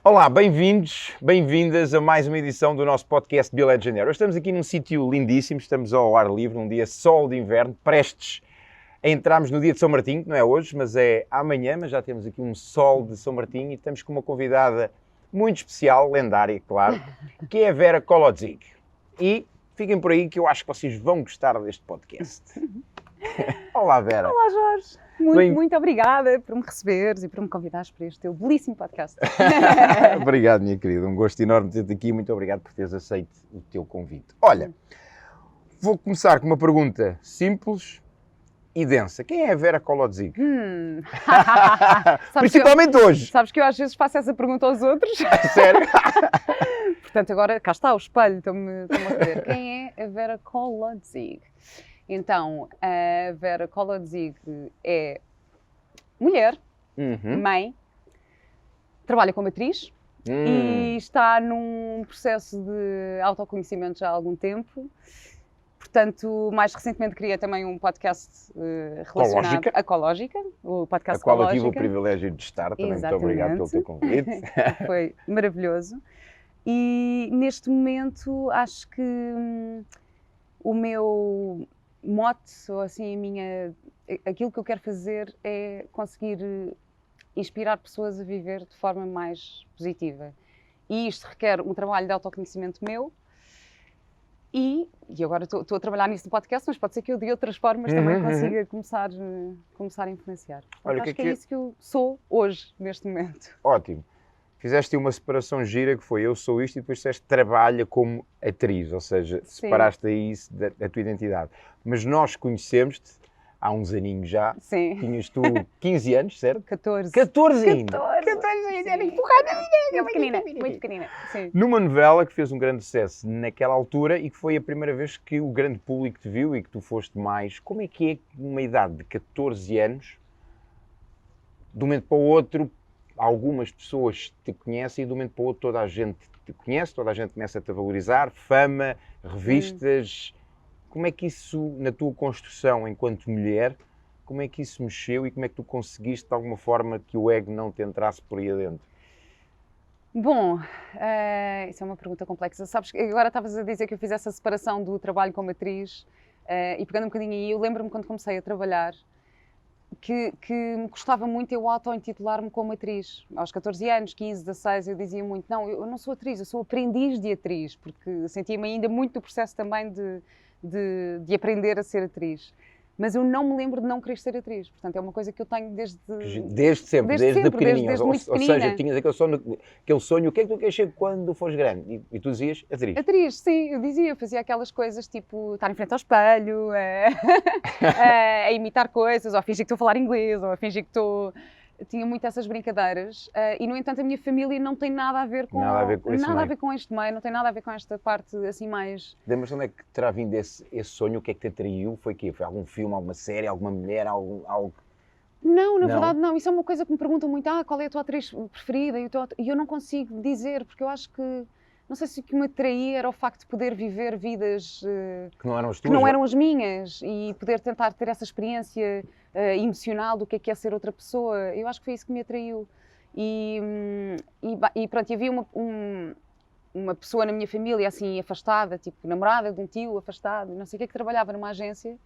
Olá, bem-vindos, bem-vindas a mais uma edição do nosso podcast Bio de Janeiro. Hoje estamos aqui num sítio lindíssimo, estamos ao ar livre, num dia sol de inverno, prestes a entrarmos no dia de São Martinho, que não é hoje, mas é amanhã, mas já temos aqui um sol de São Martinho e estamos com uma convidada muito especial, lendária, claro, que é a Vera Kolodziej. E fiquem por aí que eu acho que vocês vão gostar deste podcast. Olá, Vera. Olá, Jorge. Muito obrigada por me receberes e por me convidares para este teu belíssimo podcast. Obrigado, minha querida. Um gosto enorme ter-te aqui. Muito obrigado por teres aceito o teu convite. Olha, vou começar com uma pergunta simples e densa. Quem é a Vera Kolodziej? Principalmente hoje. Sabes que eu às vezes faço essa pergunta aos outros. Sério? Portanto, agora cá está o espelho. Estou-me a ver. Quem é a Vera Kolodziej? Então, a Vera Kolodziej é mulher, mãe, trabalha como atriz e está num processo de autoconhecimento já há algum tempo. Portanto, mais recentemente criei também um podcast relacionado à Ecológica, o podcast a qual eu Ecológica. tive o privilégio de estar, também. Exatamente. Muito obrigado pelo teu convite. Foi maravilhoso. E neste momento acho que o meu mote, ou assim, aquilo que eu quero fazer é conseguir inspirar pessoas a viver de forma mais positiva. E isto requer um trabalho de autoconhecimento meu e agora estou a trabalhar nisso no podcast, mas pode ser que eu de outras formas também consiga começar a influenciar. Olha, acho que é isso que eu sou hoje, neste momento. Ótimo. Fizeste uma separação gira que foi eu sou isto e depois disseste trabalha como atriz, ou seja, separaste aí isso da tua identidade. Mas nós conhecemos-te há uns aninhos já. Sim. Tinhas tu 15 anos, certo? 14. 14 ainda? 14 ainda, era empurrada muito pequenina, muito pequenina. Sim. Numa novela que fez um grande sucesso naquela altura e que foi a primeira vez que o grande público te viu e que tu foste mais. Como é que uma idade de 14 anos, de um momento para o outro, algumas pessoas te conhecem e de um momento para o outro toda a gente te conhece, toda a gente começa-te a valorizar, fama, revistas. Como é que isso, na tua construção enquanto mulher, como é que isso mexeu e como é que tu conseguiste de alguma forma que o ego não te entrasse por aí adentro? Bom, isso é uma pergunta complexa. Sabes que agora estavas a dizer que eu fiz essa separação do trabalho como atriz e pegando um bocadinho aí, eu lembro-me quando comecei a trabalhar que me custava muito eu auto-intitular-me como atriz. Aos 14 anos, 15, 16, eu dizia muito, não, eu não sou atriz, eu sou aprendiz de atriz, porque sentia-me ainda muito no processo também de aprender a ser atriz. Mas eu não me lembro de não querer ser atriz. Portanto, é uma coisa que eu tenho desde sempre, desde pequenininha. Desde muito ou seja, tinhas aquele sonho, o que é que tu queres ser quando fores grande? E tu dizias atriz. Atriz, sim, eu dizia, eu fazia aquelas coisas tipo estar em frente ao espelho, a imitar coisas, ou a fingir que estou a falar inglês, ou a fingir que estou... Tinha muito essas brincadeiras e, no entanto, a minha família não tem nada a ver com este meio, não tem nada a ver com esta parte assim mais... Lembras-te onde é que terá vindo esse sonho? O que é que te atraiu? Foi o quê? Foi algum filme, alguma série, alguma mulher, algo... Não, na verdade não. Isso é uma coisa que me perguntam muito, qual é a tua atriz preferida? E eu não consigo dizer, porque eu acho que... Não sei se o que me atraía era o facto de poder viver vidas que não eram as tuas, que não eram as minhas e poder tentar ter essa experiência emocional do que é ser outra pessoa. Eu acho que foi isso que me atraiu. E pronto, havia uma pessoa na minha família assim afastada, tipo namorada de um tio afastado, não sei o que trabalhava numa agência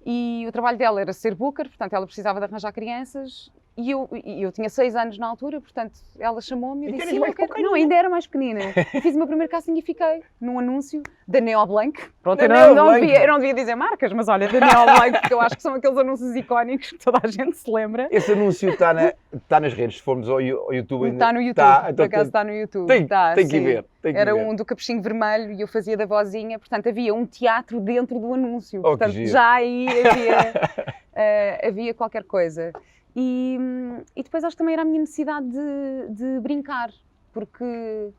e o trabalho dela era ser booker, portanto ela precisava de arranjar crianças. E eu tinha 6 anos na altura, portanto, ela chamou-me e disse, sim, não, ainda era mais pequenina. Eu fiz o meu primeiro casting e fiquei num anúncio da Neoblanc. Pronto, eu não devia dizer marcas, mas olha, da Neoblanc, porque eu acho que são aqueles anúncios icónicos que toda a gente se lembra. Esse anúncio está nas redes, se formos ao YouTube. Está no YouTube, por acaso está no YouTube. Tem que ver. Era um do capuchinho vermelho e eu fazia da vozinha, portanto, havia um teatro dentro do anúncio. Portanto, já aí havia qualquer coisa. E depois acho que também era a minha necessidade de brincar, porque,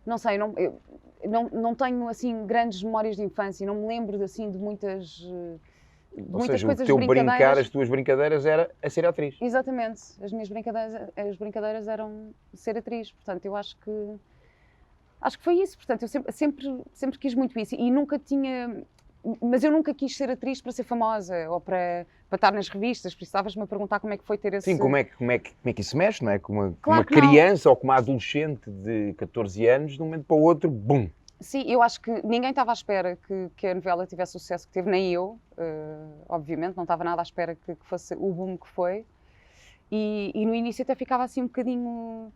não sei, eu não tenho assim grandes memórias de infância, não me lembro assim de muitas coisas o teu brincar, as tuas brincadeiras era a ser atriz. Exatamente, as minhas brincadeiras eram ser atriz, portanto eu acho que foi isso, portanto eu sempre quis muito isso e nunca tinha mas eu nunca quis ser atriz para ser famosa ou para estar nas revistas, por isso estavas-me a perguntar como é que foi ter esse... Sim, como é que isso mexe, não é? Com uma Claro que não. criança ou com uma adolescente de 14 anos, de um momento para o outro, bum! Sim, eu acho que ninguém estava à espera que a novela tivesse o sucesso que teve, nem eu, obviamente, não estava nada à espera que fosse o boom que foi. E no início até ficava assim um bocadinho,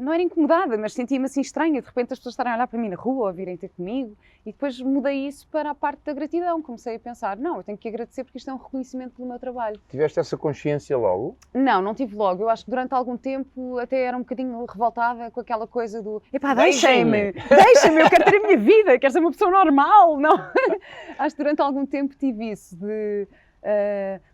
não era incomodada, mas sentia-me assim estranha, de repente as pessoas estarem a olhar para mim na rua ou virem ter comigo, e depois mudei isso para a parte da gratidão, comecei a pensar, não, eu tenho que agradecer porque isto é um reconhecimento pelo meu trabalho. Tiveste essa consciência logo? Não tive logo, eu acho que durante algum tempo até era um bocadinho revoltada com aquela coisa do, epá, deixem-me, eu quero ter a minha vida, quero ser uma pessoa normal, não? Acho que durante algum tempo tive isso de...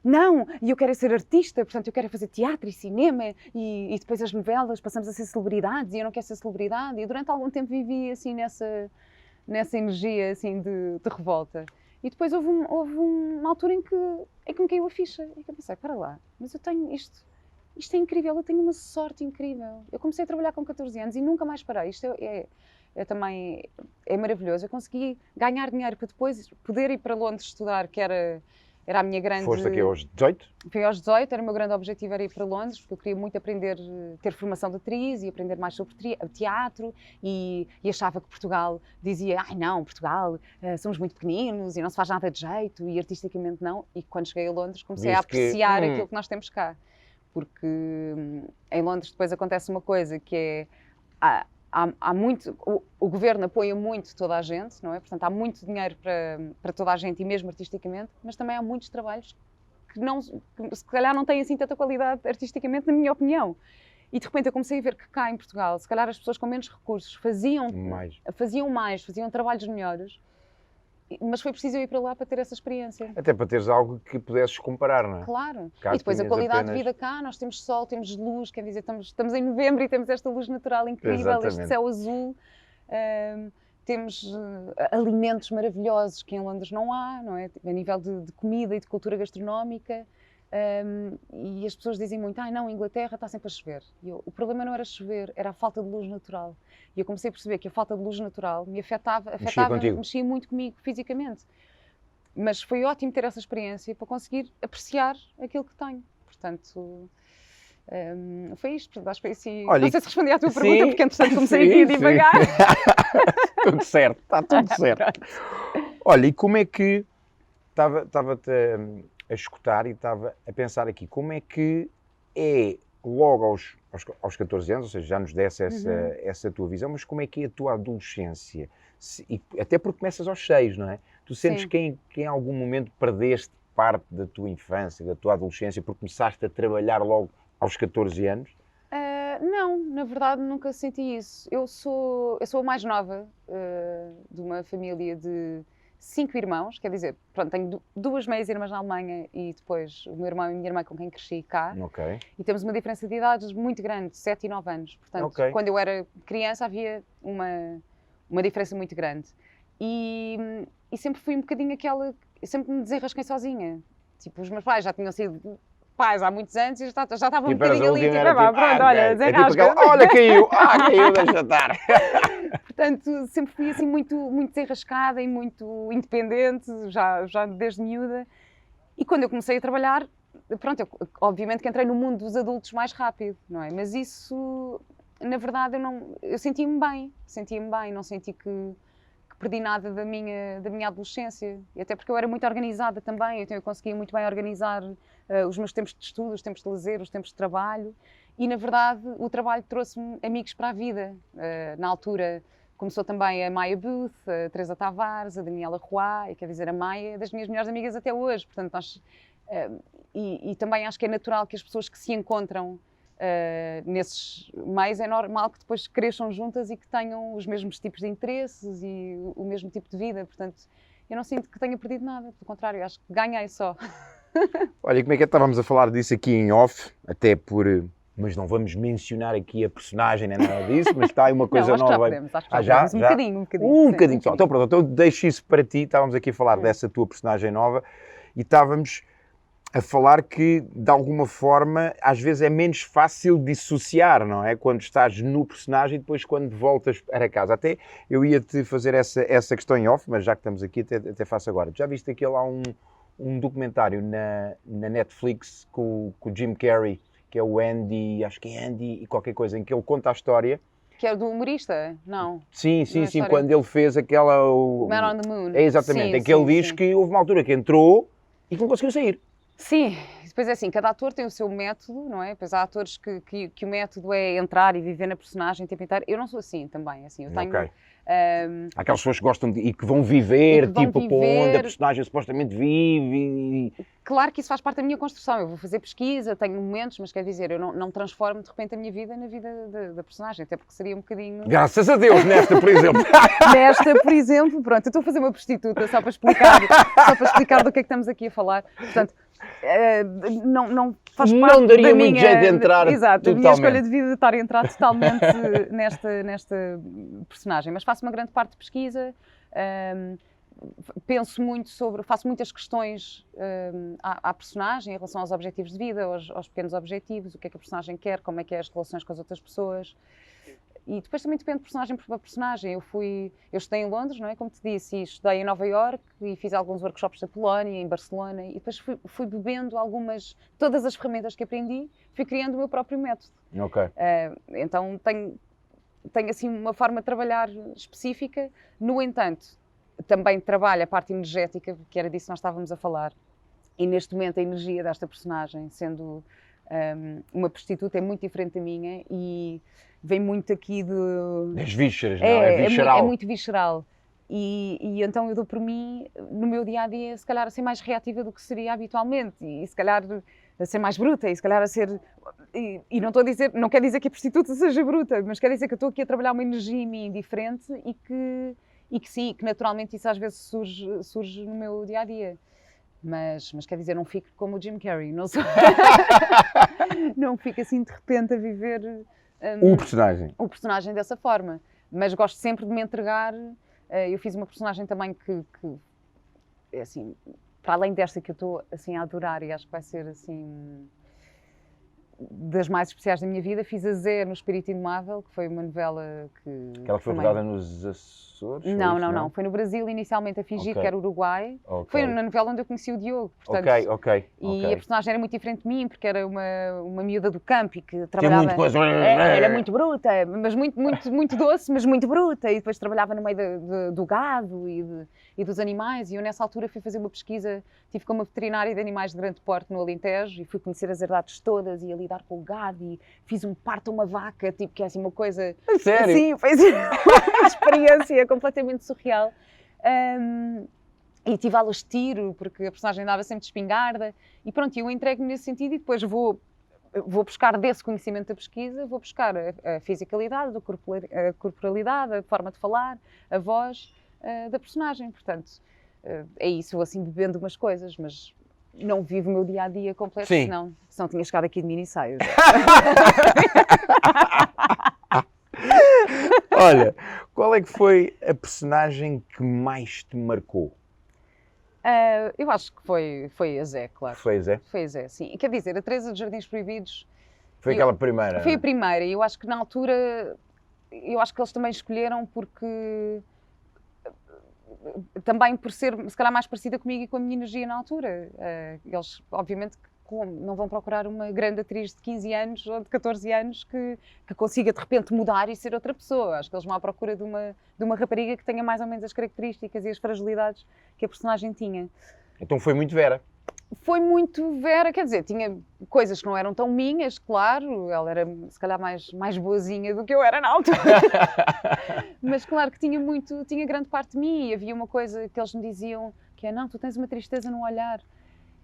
não, e eu quero ser artista, portanto eu quero fazer teatro e cinema e depois as novelas, passamos a ser celebridades e eu não quero ser celebridade, e durante algum tempo vivi assim nessa energia assim de revolta. E depois houve uma altura em que me caiu a ficha e que eu pensei, para lá, mas eu tenho isto é incrível, eu tenho uma sorte incrível. Eu comecei a trabalhar com 14 anos e nunca mais parei, isto também é maravilhoso. Eu consegui ganhar dinheiro para depois poder ir para Londres estudar, que era a minha grande... Foste aqui aos 18? Fui aos 18, era o meu grande objetivo, era ir para Londres, porque eu queria muito aprender, ter formação de atriz e aprender mais sobre teatro, e achava que Portugal dizia, ai não, Portugal, somos muito pequeninos e não se faz nada de jeito, e artisticamente não, e quando cheguei a Londres comecei a apreciar aquilo que nós temos cá, porque em Londres depois acontece uma coisa que é... Há muito, o governo apoia muito toda a gente, não é? Portanto, há muito dinheiro para toda a gente e mesmo artisticamente, mas também há muitos trabalhos que se calhar não têm assim tanta qualidade artisticamente, na minha opinião. E de repente eu comecei a ver que cá em Portugal, se calhar as pessoas com menos recursos faziam trabalhos melhores, mas foi preciso eu ir para lá para ter essa experiência. Até para teres algo que pudesses comparar, não é? Claro. E depois a qualidade de vida cá, nós temos sol, temos luz, quer dizer, estamos em novembro e temos esta luz natural incrível, Exatamente. este céu azul. Temos alimentos maravilhosos que em Londres não há, não é? A nível de comida e de cultura gastronómica. E as pessoas dizem muito, não, Inglaterra está sempre a chover. O problema não era chover, era a falta de luz natural. E eu comecei a perceber que a falta de luz natural me mexia muito comigo fisicamente. Mas foi ótimo ter essa experiência para conseguir apreciar aquilo que tenho. Portanto, foi isto. Acho que foi assim. Olha, não sei se respondi à tua pergunta, porque entretanto comecei aqui a divagar. Tudo certo, está tudo certo. Olha, e como é que estava-te a escutar e estava a pensar aqui, como é que é logo aos 14 anos, ou seja, já nos desse essa tua visão, mas como é que é a tua adolescência? Até porque começas aos 6, não é? Tu sentes que em algum momento perdeste parte da tua infância, da tua adolescência, porque começaste a trabalhar logo aos 14 anos? Não, na verdade nunca senti isso. Eu sou a mais nova de uma família de 5 irmãos, quer dizer, pronto, tenho 2 meias-irmãs na Alemanha e depois o meu irmão e a minha irmã com quem cresci cá. Okay. E temos uma diferença de idades muito grande, 7 e 9 anos. Portanto, quando eu era criança havia uma diferença muito grande. E sempre fui um bocadinho aquela... Eu sempre me desenrasquei sozinha. Tipo, os meus pais já tinham sido pais há muitos anos e já estavam um bocadinho ali. Pronto, olha, desenrasca. Olha, caiu, deixa estar. Portanto, sempre fui assim muito desenrascada e muito independente, já desde miúda. E quando eu comecei a trabalhar, pronto, obviamente que entrei no mundo dos adultos mais rápido, não é? Mas isso, na verdade, eu sentia-me bem, não senti que perdi nada da minha adolescência. E até porque eu era muito organizada também, então eu conseguia muito bem organizar os meus tempos de estudo, os tempos de lazer, os tempos de trabalho. E, na verdade, o trabalho trouxe-me amigos para a vida. Na altura, começou também a Maia Booth, a Teresa Tavares, a Daniela Roy, quer dizer, a Maia é das minhas melhores amigas até hoje. Portanto, e também acho que é natural que as pessoas que se encontram nesses meios, é normal que depois cresçam juntas e que tenham os mesmos tipos de interesses e o mesmo tipo de vida. Portanto, eu não sinto que tenha perdido nada, pelo contrário, acho que ganhei só. Olha, como é que estávamos a falar disso aqui em off, até por... Mas não vamos mencionar aqui a personagem nem nada disso, mas está aí uma coisa não, nova. Acho que já podemos. Um bocadinho só. Então pronto, então deixo isso para ti, estávamos aqui a falar dessa tua personagem nova e estávamos a falar que, de alguma forma, às vezes é menos fácil dissociar, não é? Quando estás no personagem e depois quando voltas para casa. Até eu ia-te fazer essa questão em off, mas já que estamos aqui, até faço agora. Já viste aquele lá um documentário na Netflix com o Jim Carrey, que é o Andy, acho que é Andy e qualquer coisa, em que ele conta a história. Que é do humorista? Não. Sim, Não é quando ele fez aquela... Man on the Moon. É exatamente, Sim, em que ele sim, diz sim. que houve uma altura que entrou e que não conseguiu sair. Sim, depois é assim, cada ator tem o seu método, não é? Depois há atores que o método é entrar e viver na personagem o tempo inteiro. Eu não sou assim também, assim, eu tenho... Ok. Há aquelas pessoas que gostam e que vão viver, vão tipo, para onde a viver. personagem supostamente vive. Claro que isso faz parte da minha construção, eu vou fazer pesquisa, tenho momentos, mas quer dizer, eu não transformo de repente a minha vida na vida da personagem, até porque seria um bocadinho... Graças a Deus, nesta, por exemplo. Nesta, por exemplo, pronto, eu estou a fazer uma prostituta só para explicar do que é que estamos aqui a falar. Portanto, não faz parte Não daria da muito minha, jeito de entrar exato, totalmente. da minha escolha de vida de estar a entrar totalmente nesta personagem, mas faço uma grande parte de pesquisa, penso muito faço muitas questões à personagem em relação aos objetivos de vida, aos pequenos objetivos, o que é que a personagem quer, como é que é as relações com as outras pessoas. E depois também depende de personagem por personagem. Eu estudei em Londres, não é? Como te disse, e estudei em Nova Iorque e fiz alguns workshops na Polónia, em Barcelona, e depois fui bebendo todas as ferramentas que aprendi, fui criando o meu próprio método. Ok. Então tenho assim uma forma de trabalhar específica. No entanto, também trabalho a parte energética, que era disso que nós estávamos a falar, e neste momento a energia desta personagem, sendo uma prostituta, é muito diferente da minha e vem muito aqui das vísceras, não é? Visceral. É muito visceral. E então eu dou por mim, no meu dia-a-dia, se calhar a ser mais reativa do que seria habitualmente e se calhar a ser mais bruta e se calhar a ser... E não estou a dizer, não quer dizer que a prostituta seja bruta, mas quer dizer que eu estou aqui a trabalhar uma energia em mim diferente e que sim, que naturalmente isso às vezes surge no meu dia-a-dia. Mas quer dizer, não fico como o Jim Carrey, não sou... não fico assim de repente a viver... o personagem dessa forma, mas gosto sempre de me entregar. Eu fiz uma personagem também que é assim, para além desta que eu estou assim a adorar e acho que vai ser assim das mais especiais da minha vida, fiz a Zé no Espírito Indomável, que foi uma novela que... Aquela que foi rodada nos Açores? Não. Foi no Brasil, inicialmente a fingir que era Uruguai. Foi na novela onde eu conheci o Diogo. Portanto, E a personagem era muito diferente de mim, porque era uma miúda do campo e que trabalhava... Tinha muito coisa... Era muito bruta, mas muito doce, mas muito bruta. E depois trabalhava no meio do gado e dos animais. E eu, nessa altura, fui fazer uma pesquisa. Estive com uma veterinária de animais de grande porte no Alentejo e fui conhecer as herdades todas e a lidar com o gado e fiz um parto a uma vaca, tipo, que é assim uma coisa... Sério? Sim, foi assim, uma experiência completamente surreal. E tive-las de tiro, porque a personagem andava sempre de espingarda. E pronto, eu entrego-me nesse sentido e depois vou buscar desse conhecimento da pesquisa, vou buscar a fisicalidade, a corporalidade, a forma de falar, a voz da personagem. Portanto, é isso, vou assim bebendo umas coisas, mas não vivo o meu dia-a-dia completo, senão tinha chegado aqui de mini-saios. Olha, qual é que foi a personagem que mais te marcou? Eu acho que foi a Zé, claro. Foi a Zé? Foi a Zé, sim. Quer dizer, a Teresa dos Jardins Proibidos... Foi aquela primeira? Foi a primeira e eu acho que na altura, eu acho que eles também escolheram porque... Também por ser, se calhar, mais parecida comigo e com a minha energia na altura. Eles, obviamente, não vão procurar uma grande atriz de 15 anos ou de 14 anos que consiga, de repente, mudar e ser outra pessoa. Acho que eles vão à procura de uma rapariga que tenha mais ou menos as características e as fragilidades que a personagem tinha. Então foi muito Vera? Foi muito Vera, quer dizer, tinha coisas que não eram tão minhas, claro, ela era se calhar mais boazinha do que eu era na altura, mas claro que tinha grande parte de mim e havia uma coisa que eles me diziam, que é, não, tu tens uma tristeza no olhar,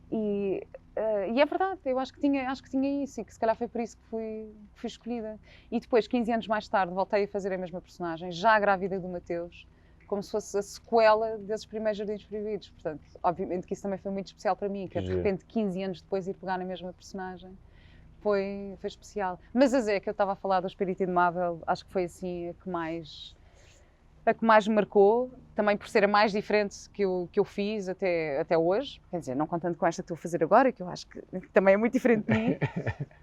e é verdade, eu acho que tinha isso e que se calhar foi por isso que fui escolhida. E depois, 15 anos mais tarde, voltei a fazer a mesma personagem, já grávida do Mateus, como se fosse a sequela desses primeiros Jardins Proibidos. Portanto, obviamente que isso também foi muito especial para mim, que de repente 15 anos depois ir pegar na mesma personagem foi especial. Mas a Zé, que eu estava a falar do Espírito Indomável, acho que foi assim a que mais a que mais me marcou, também por ser a mais diferente que eu fiz até hoje. Quer dizer, não contando com esta que estou a fazer agora, que eu acho que também é muito diferente de mim,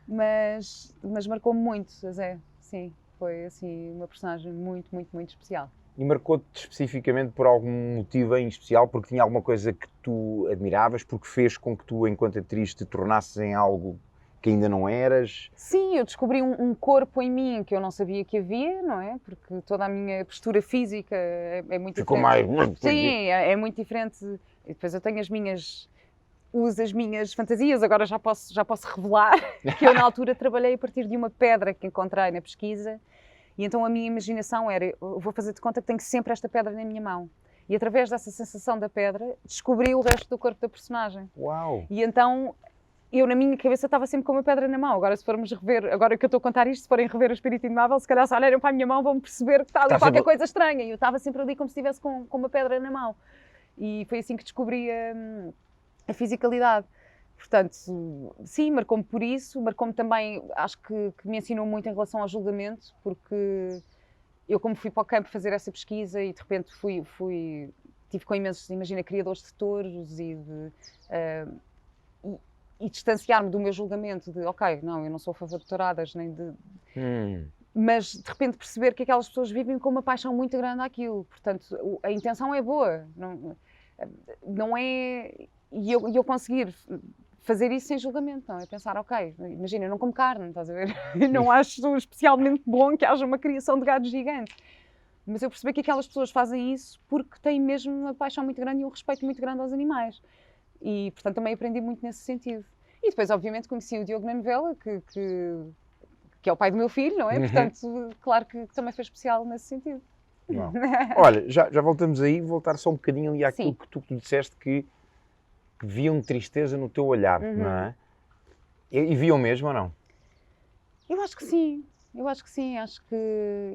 mas marcou-me muito, Zé. Sim, foi assim uma personagem muito, muito, muito especial. E marcou-te especificamente por algum motivo em especial? Porque tinha alguma coisa que tu admiravas? Porque fez com que tu, enquanto atriz, te tornasses em algo que ainda não eras? Sim, eu descobri um corpo em mim que eu não sabia que havia, não é? Porque toda a minha postura física é muito Ficou diferente. mais... Sim, é muito diferente. E depois eu tenho uso as minhas fantasias, agora já posso revelar que eu na altura trabalhei a partir de uma pedra que encontrei na pesquisa. E então a minha imaginação era, eu vou fazer de conta que tenho sempre esta pedra na minha mão. E através dessa sensação da pedra, descobri o resto do corpo da personagem. Uau! E então, eu na minha cabeça estava sempre com uma pedra na mão. Agora se formos rever, agora que eu estou a contar isto, se forem rever o Espírito Indomável, se calhar se olharem para a minha mão vão perceber que está ali qualquer coisa estranha. E eu estava sempre ali como se estivesse com uma pedra na mão. E foi assim que descobri a fisicalidade. Portanto, sim, marcou-me por isso, marcou-me também, acho que me ensinou muito em relação ao julgamento, porque eu como fui para o campo fazer essa pesquisa e de repente tive com imensos, imagina, criadores de touros e distanciar-me do meu julgamento de, ok, não, eu não sou a favor de touradas, nem de... Mas de repente perceber que aquelas pessoas vivem com uma paixão muito grande àquilo, portanto, a intenção é boa, não é... E eu conseguir fazer isso sem julgamento, não é? Pensar, ok, imagina, eu não como carne, estás a ver? Não acho especialmente bom que haja uma criação de gado gigante. Mas eu percebi que aquelas pessoas fazem isso porque têm mesmo uma paixão muito grande e um respeito muito grande aos animais. E, portanto, também aprendi muito nesse sentido. E depois, obviamente, conheci o Diogo Manivela, que é o pai do meu filho, não é? Portanto, claro que também foi especial nesse sentido. Olha, já voltamos aí, voltar só um bocadinho ali àquilo que tu disseste que viam tristeza no teu olhar, não é? E viam mesmo ou não? Eu acho que sim, acho que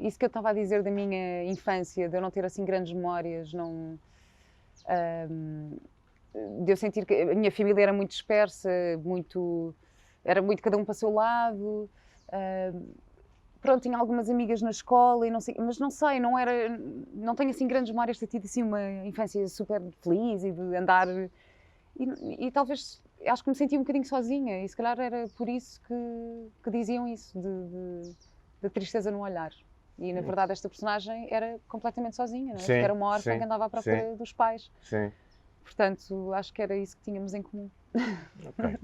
isso que eu estava a dizer da minha infância, de eu não ter assim grandes memórias, de eu sentir que a minha família era muito dispersa, era muito cada um para o seu lado, pronto, tinha algumas amigas na escola e não sei, mas não sei, não tenho assim grandes memórias de ter tido assim uma infância super feliz e de andar... E talvez, acho que me sentia um bocadinho sozinha e se calhar era por isso que diziam isso, de tristeza no olhar. E na verdade esta personagem era completamente sozinha, não é? Porque era uma órfã que andava à procura dos pais. Sim. Portanto, acho que era isso que tínhamos em comum. Ok.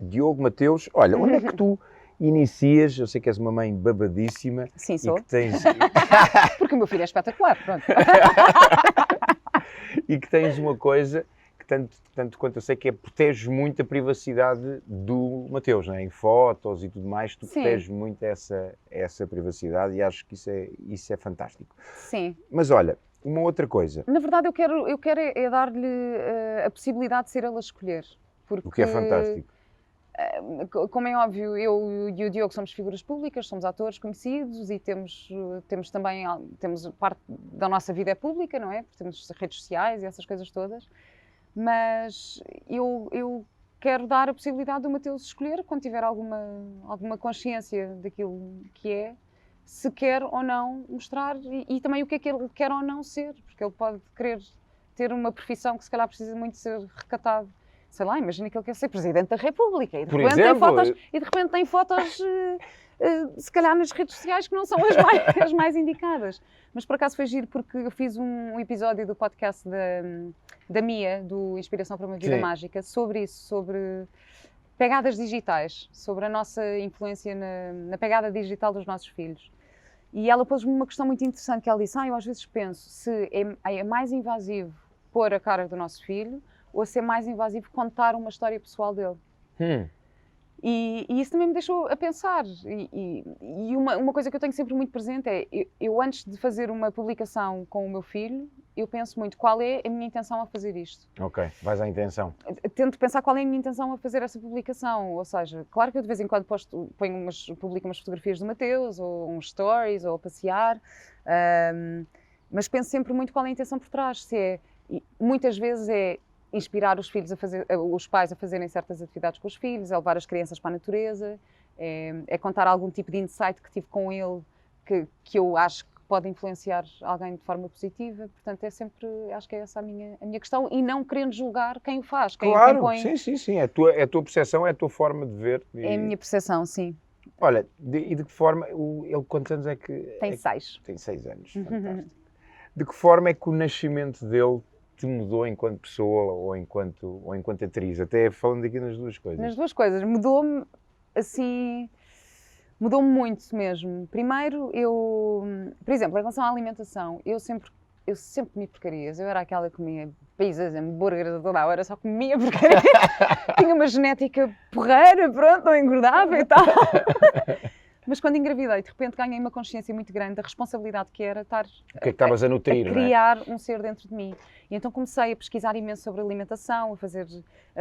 Diogo, Mateus, olha, onde é que tu inicias? Eu sei que és uma mãe babadíssima. Sim, sou. E que tens... Porque o meu filho é espetacular, pronto. E que tens uma coisa... Tanto quanto eu sei que proteges muito a privacidade do Mateus, não é? Em fotos e tudo mais, tu proteges muito essa privacidade e acho que isso é fantástico. Sim. Mas olha, uma outra coisa. Na verdade eu quero é dar-lhe a possibilidade de ser ela a escolher. Porque, o que é fantástico. Como é óbvio, eu e o Diogo somos figuras públicas, somos atores conhecidos e temos também, parte da nossa vida é pública, não é? Porque temos redes sociais e essas coisas todas. Mas eu quero dar a possibilidade do Mateus escolher, quando tiver alguma consciência daquilo que é, se quer ou não mostrar e também o que é que ele quer ou não ser, porque ele pode querer ter uma profissão que se calhar precisa muito ser recatado. Sei lá, imagina que ele quer ser Presidente da República e de repente tem fotos se calhar nas redes sociais que não são as mais indicadas. Mas por acaso foi giro porque eu fiz um episódio do podcast da Mia, do Inspiração para uma Vida Mágica, sobre isso, sobre pegadas digitais, sobre a nossa influência na pegada digital dos nossos filhos. E ela pôs-me uma questão muito interessante, que ela disse, eu às vezes penso se é mais invasivo pôr a cara do nosso filho ou se é mais invasivo contar uma história pessoal dele. E isso também me deixou a pensar. E uma coisa que eu tenho sempre muito presente é, eu antes de fazer uma publicação com o meu filho, eu penso muito qual é a minha intenção a fazer isto. Ok, vais à intenção. Tento pensar qual é a minha intenção a fazer essa publicação. Ou seja, claro que eu de vez em quando publico umas fotografias do Mateus, ou uns stories, ou a passear, mas penso sempre muito qual é a intenção por trás. Muitas vezes é inspirar os pais a fazerem certas atividades com os filhos, é levar as crianças para a natureza, é contar algum tipo de insight que tive com ele que eu acho que pode influenciar alguém de forma positiva. Portanto, é sempre, acho que é essa a minha questão, e não querendo julgar quem o faz, quem Claro, põe. sim. É a tua percepção, é a tua forma de ver. É a minha percepção, sim. Olha, e de que forma, ele quantos anos é que... Tem 6. Tem 6 anos, fantástico. De que forma é que o nascimento dele te mudou enquanto pessoa ou enquanto atriz? Até falando aqui nas duas coisas. Nas duas coisas. Mudou-me, assim... Mudou-me muito mesmo. Primeiro, por exemplo, em relação à alimentação, eu sempre comi porcarias. Eu era aquela que comia pizzas, hambúrgueres a toda a hora, só comia porcaria. Tinha uma genética porreira, pronto, não engordava e tal. Mas quando engravidei, de repente ganhei uma consciência muito grande da responsabilidade que era estar O que é que estavas a nutrir, a criar um ser dentro de mim. E então comecei a pesquisar imenso sobre alimentação, a fazer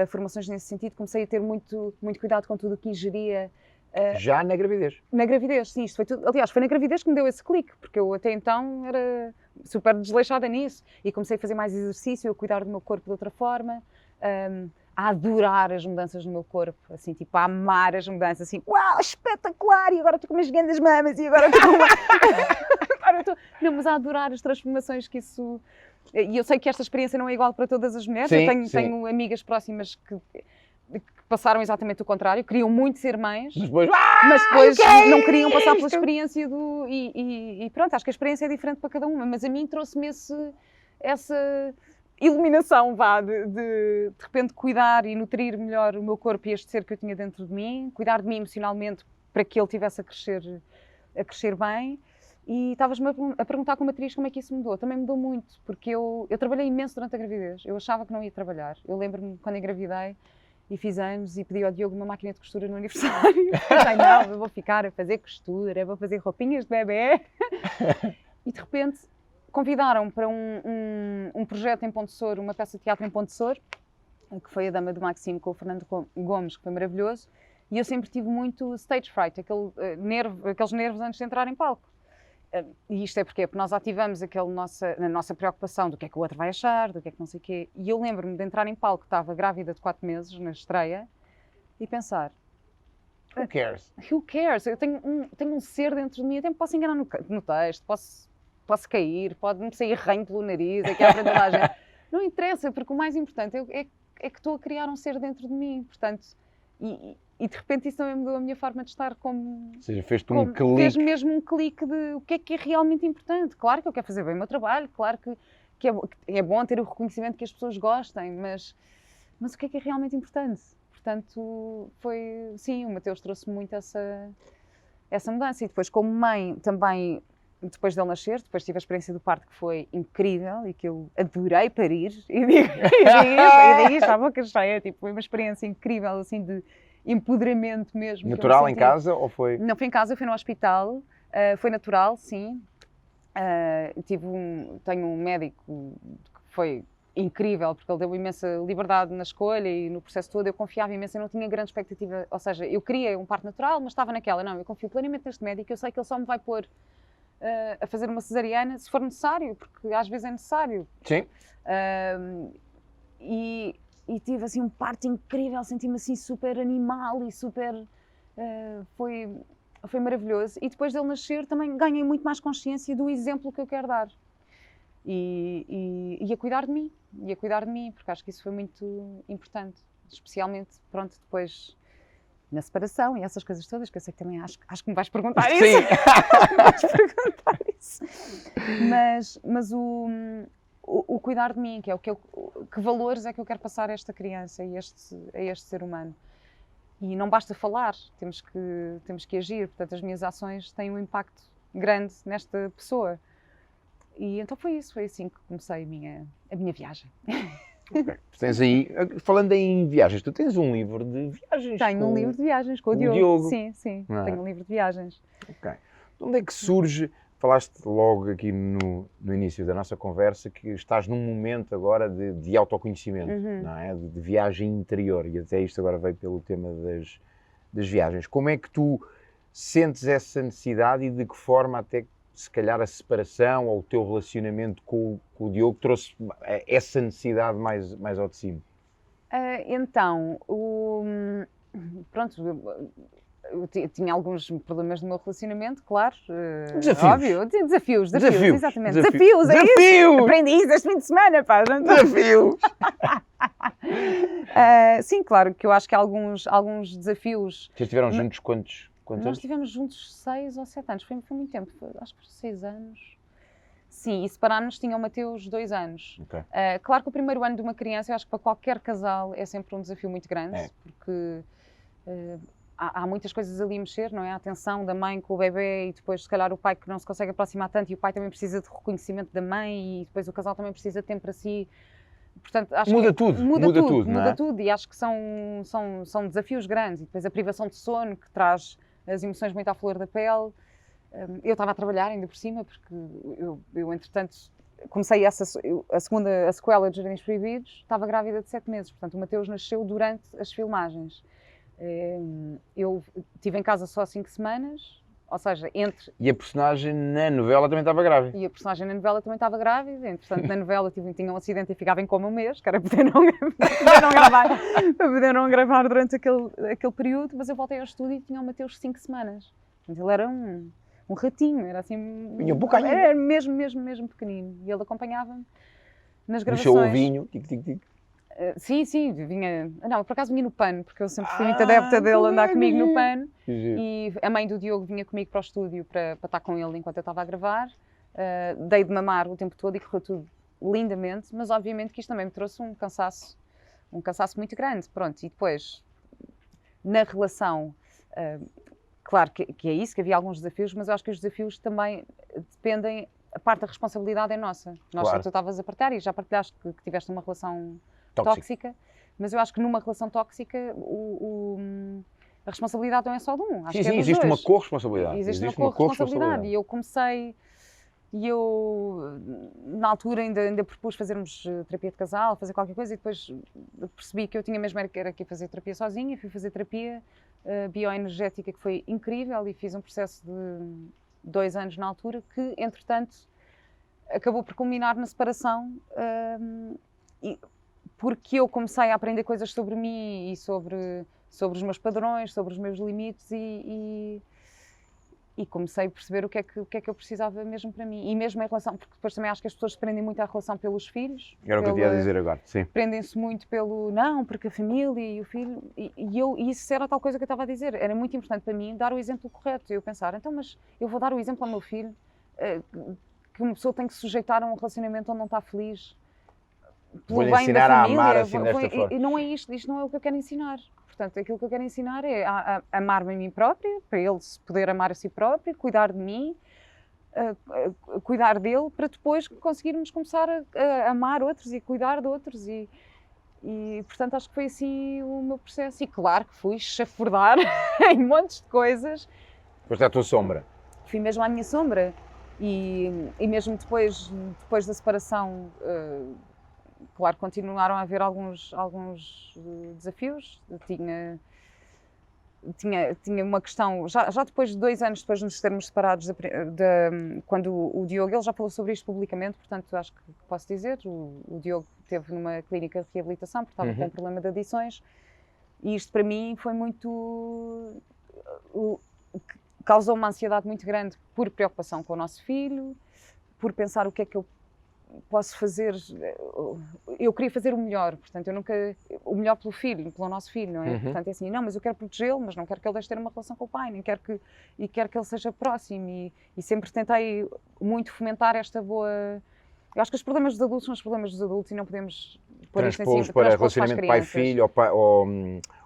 formações nesse sentido, comecei a ter muito cuidado com tudo o que ingeria. Já na gravidez? Na gravidez, sim, isto foi tudo. Aliás, foi na gravidez que me deu esse clique, porque eu até então era super desleixada nisso e comecei a fazer mais exercício, a cuidar do meu corpo de outra forma, a adorar as mudanças no meu corpo, assim, tipo, a amar as mudanças, assim, uau, espetacular, e agora estou com umas grandes mamas, e agora estou com uma... Não, mas a adorar as transformações que isso... E eu sei que esta experiência não é igual para todas as mulheres, Sim, eu tenho amigas próximas que passaram exatamente o contrário, queriam muito ser mães, mas depois não queriam passar pela experiência do... E pronto, acho que a experiência é diferente para cada uma, mas a mim trouxe-me essa iluminação, de repente cuidar e nutrir melhor o meu corpo e este ser que eu tinha dentro de mim, cuidar de mim emocionalmente para que ele tivesse a crescer bem. E estavas-me a perguntar como atriz como é que isso mudou. Também mudou muito, porque eu trabalhei imenso durante a gravidez, eu achava que não ia trabalhar. Eu lembro-me quando engravidei, e fiz anos e pedi ao Diogo uma máquina de costura no aniversário. Pensei, não, eu vou ficar a fazer costura, vou fazer roupinhas de bebê. E de repente convidaram para um projeto em Ponte Sor, uma peça de teatro em Ponte Sor, que foi A Dama do Maxime com o Fernando Gomes, que foi maravilhoso. E eu sempre tive muito stage fright, aqueles nervos antes de entrar em palco. E isto é porque nós ativamos a nossa preocupação do que é que o outro vai achar, do que é que não sei o quê. E eu lembro-me de entrar em palco, estava grávida de 4 meses, na estreia, e pensar... Who cares? Who cares? Eu tenho um ser dentro de mim, até me posso enganar no texto, posso cair, pode-me sair ranho pelo nariz, aqui à frente da gente. Não interessa, porque o mais importante é que estou a criar um ser dentro de mim, portanto... E de repente isso também mudou a minha forma de estar como... Ou seja, fez-te um clique. Fez mesmo um clique de o que é realmente importante. Claro que eu quero fazer bem o meu trabalho, claro que é bom ter o reconhecimento que as pessoas gostem, mas o que é realmente importante? Portanto, sim, o Mateus trouxe muito essa mudança. E depois, como mãe, também, depois dele nascer, depois tive a experiência do parto que foi incrível e que eu adorei parir. E digo isto à boca cheia, tipo, foi uma experiência incrível, assim, de empoderamento mesmo. Natural em casa ou foi? Não foi em casa, foi no hospital. Foi natural, sim. Tenho um médico que foi incrível, porque ele deu imensa liberdade na escolha e no processo todo. Eu confiava imenso, eu não tinha grande expectativa. Ou seja, eu queria um parto natural, mas estava naquela. Não, eu confio plenamente neste médico, eu sei que ele só me vai pôr a fazer uma cesariana se for necessário, porque às vezes é necessário. Sim. E tive assim um parto incrível, senti-me assim super animal e super... foi maravilhoso. E depois dele nascer também ganhei muito mais consciência do exemplo que eu quero dar. E a cuidar de mim, porque acho que isso foi muito importante. Especialmente, pronto, depois na separação e essas coisas todas, que eu sei que também acho que me vais perguntar isso. Sim! Vais perguntar isso. Mas o cuidar de mim, que é que valores é que eu quero passar a esta criança e a este ser humano. E não basta falar, temos que agir. Portanto, as minhas ações têm um impacto grande nesta pessoa. E então foi assim que comecei a minha viagem. Okay. Tens aí, falando em viagens, tu tens um livro de viagens. Tenho um livro de viagens com o Diogo. Sim, tenho um livro de viagens. Ok. De onde é que surge, falaste logo aqui no início da nossa conversa, que estás num momento agora de autoconhecimento, não é? De viagem interior, e até isto agora veio pelo tema das viagens. Como é que tu sentes essa necessidade e de que forma até se calhar a separação ou o teu relacionamento com o Diogo trouxe essa necessidade mais ao de cima? Então, pronto, eu tinha alguns problemas no meu relacionamento, claro. Desafios. Óbvio, desafios, exatamente. Desafios. Desafios, é isso. Desafios! Aprendi isso este fim de semana, pá. Desafios! Sim, claro que eu acho que há alguns desafios. Vocês estiveram juntos quantos Nós anos? estivemos juntos 6 ou 7 anos, foi muito tempo, acho que foi 6 anos. Sim, e separámos-nos, tinha o Mateus 2 anos. Ok. Claro que o primeiro ano de uma criança, eu acho que para qualquer casal é sempre um desafio muito grande, porque há muitas coisas ali a mexer, não é? A atenção da mãe com o bebê e depois, se calhar, o pai que não se consegue aproximar tanto e o pai também precisa de reconhecimento da mãe e depois o casal também precisa de tempo para si. Portanto, acho Muda que tudo, muda tudo, não é? muda tudo, e acho que são desafios grandes. E depois a privação de sono, que traz as emoções muito à flor da pele. Eu estava a trabalhar ainda por cima, porque eu entretanto, comecei a sequela de Jardins Proibidos, estava grávida de 7 meses, portanto o Mateus nasceu durante as filmagens. Eu estive em casa só 5 semanas, ou seja, E a personagem na novela também estava grávida? E a personagem na novela também estava grávida, entretanto na novela tinha um acidente e ficava em coma um mês, que era para poder não gravar durante aquele período, mas eu voltei ao estúdio e tinha o Mateus 5 semanas. Portanto, ele era um ratinho, era assim... Um bocanho. Era mesmo pequenino, e ele acompanhava-me nas gravações. Deixou o vinho, tic-tic-tic. Sim, vinha... Não, por acaso vinha no pano, porque eu sempre fui muito adepta dele andar comigo no pano. E a mãe do Diogo vinha comigo para o estúdio para estar com ele enquanto eu estava a gravar. Dei de mamar o tempo todo e correu tudo lindamente, mas obviamente que isto também me trouxe um cansaço muito grande. Pronto, e depois, na relação, claro que é isso, que havia alguns desafios, mas eu acho que os desafios também dependem, a parte da responsabilidade é nossa. Claro. Tu estavas a partilhar e já partilhaste que tiveste uma relação tóxica, mas eu acho que numa relação tóxica a responsabilidade não é só de um. Acho que é dos existe dois. uma corresponsabilidade. Existe uma corresponsabilidade. E eu comecei, na altura ainda propus fazermos terapia de casal, fazer qualquer coisa, e depois percebi que eu tinha mesmo era que fazer terapia sozinha, fui fazer terapia bioenergética, que foi incrível, e fiz um processo de 2 anos na altura, que entretanto acabou por culminar na separação, porque eu comecei a aprender coisas sobre mim e sobre os meus padrões, sobre os meus limites e comecei a perceber o que é que eu precisava mesmo para mim. E mesmo em relação, porque depois também acho que as pessoas se prendem muito à relação pelos filhos. Era o que eu ia dizer agora, sim. Prendem-se muito não, porque a família e o filho, e isso era tal coisa que eu estava a dizer. Era muito importante para mim dar o exemplo correto. E eu pensar, então, mas eu vou dar o exemplo ao meu filho, que uma pessoa tem que se sujeitar a um relacionamento onde não está feliz. Vou-lhe ensinar a amar assim desta forma. E não é isto não é o que eu quero ensinar. Portanto, aquilo que eu quero ensinar é a amar-me a mim própria, para ele se poder amar a si próprio, cuidar de mim, cuidar dele, para depois conseguirmos começar a amar outros e cuidar de outros. E, portanto, acho que foi assim o meu processo. E claro que fui chafurdar em montes de coisas. Foste à tua sombra. Fui mesmo à minha sombra. E mesmo depois da separação... Claro, continuaram a haver alguns desafios. Tinha uma questão, já depois de 2 anos depois de nos termos separados, quando o Diogo, ele já falou sobre isto publicamente, portanto acho que posso dizer, o Diogo esteve numa clínica de reabilitação porque estava com um problema de adições, e isto para mim foi muito... causou uma ansiedade muito grande por preocupação com o nosso filho, por pensar o que é que eu posso fazer. Eu queria fazer o melhor, portanto, o melhor pelo filho, pelo nosso filho, não é? Portanto, é assim, não, mas eu quero protegê-lo, mas não quero que ele deixe de ter uma relação com o pai, nem quero que ele seja próximo, e sempre tentei muito fomentar esta boa... Eu acho que os problemas dos adultos são os problemas dos adultos e não podemos pôr isto em cima, para relacionamento pai-filho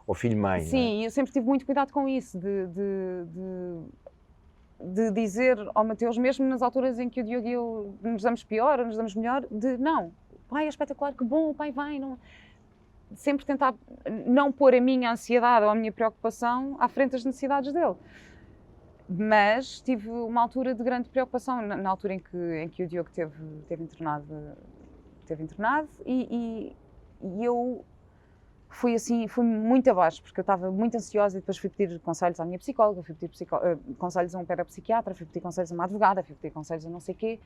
ou filho-mãe. Sim, e eu sempre tive muito cuidado com isso, de dizer ao Mateus, mesmo nas alturas em que o Diogo e eu nos damos pior ou nos damos melhor, não, o pai é espetacular, que bom, o pai vai, não... Sempre tentar não pôr a minha ansiedade ou a minha preocupação à frente das necessidades dele. Mas tive uma altura de grande preocupação, na altura em que o Diogo teve internado, e eu fui muito abaixo, porque eu estava muito ansiosa, e depois fui pedir conselhos à minha psicóloga, fui pedir conselhos a um pedopsiquiatra, fui pedir conselhos a uma advogada, fui pedir conselhos a não sei o quê.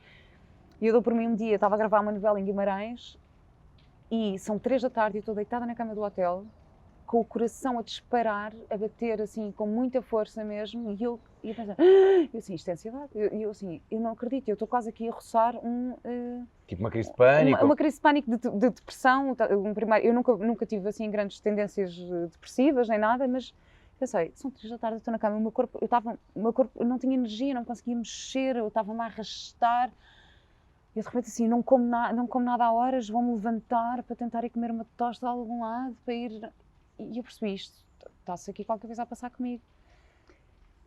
E eu dou por mim um dia, estava a gravar uma novela em Guimarães, e são 3 da tarde e eu estou deitada na cama do hotel, com o coração a disparar, a bater assim com muita força mesmo, e eu pensava, eu assim, isto é ansiedade, eu assim, eu não acredito, eu estou quase aqui a roçar Tipo uma crise de pânico? uma crise de pânico de depressão. Primeiro, eu nunca tive assim grandes tendências depressivas nem nada, mas pensei, são 3 da tarde, eu estou na cama, o meu corpo eu não tinha energia, não conseguia mexer, eu estava-me a arrastar. E de repente assim, não como nada há horas, vou-me levantar para tentar ir comer uma tosta de algum lado, para ir... E eu percebi isto, está-se aqui qualquer coisa a passar comigo.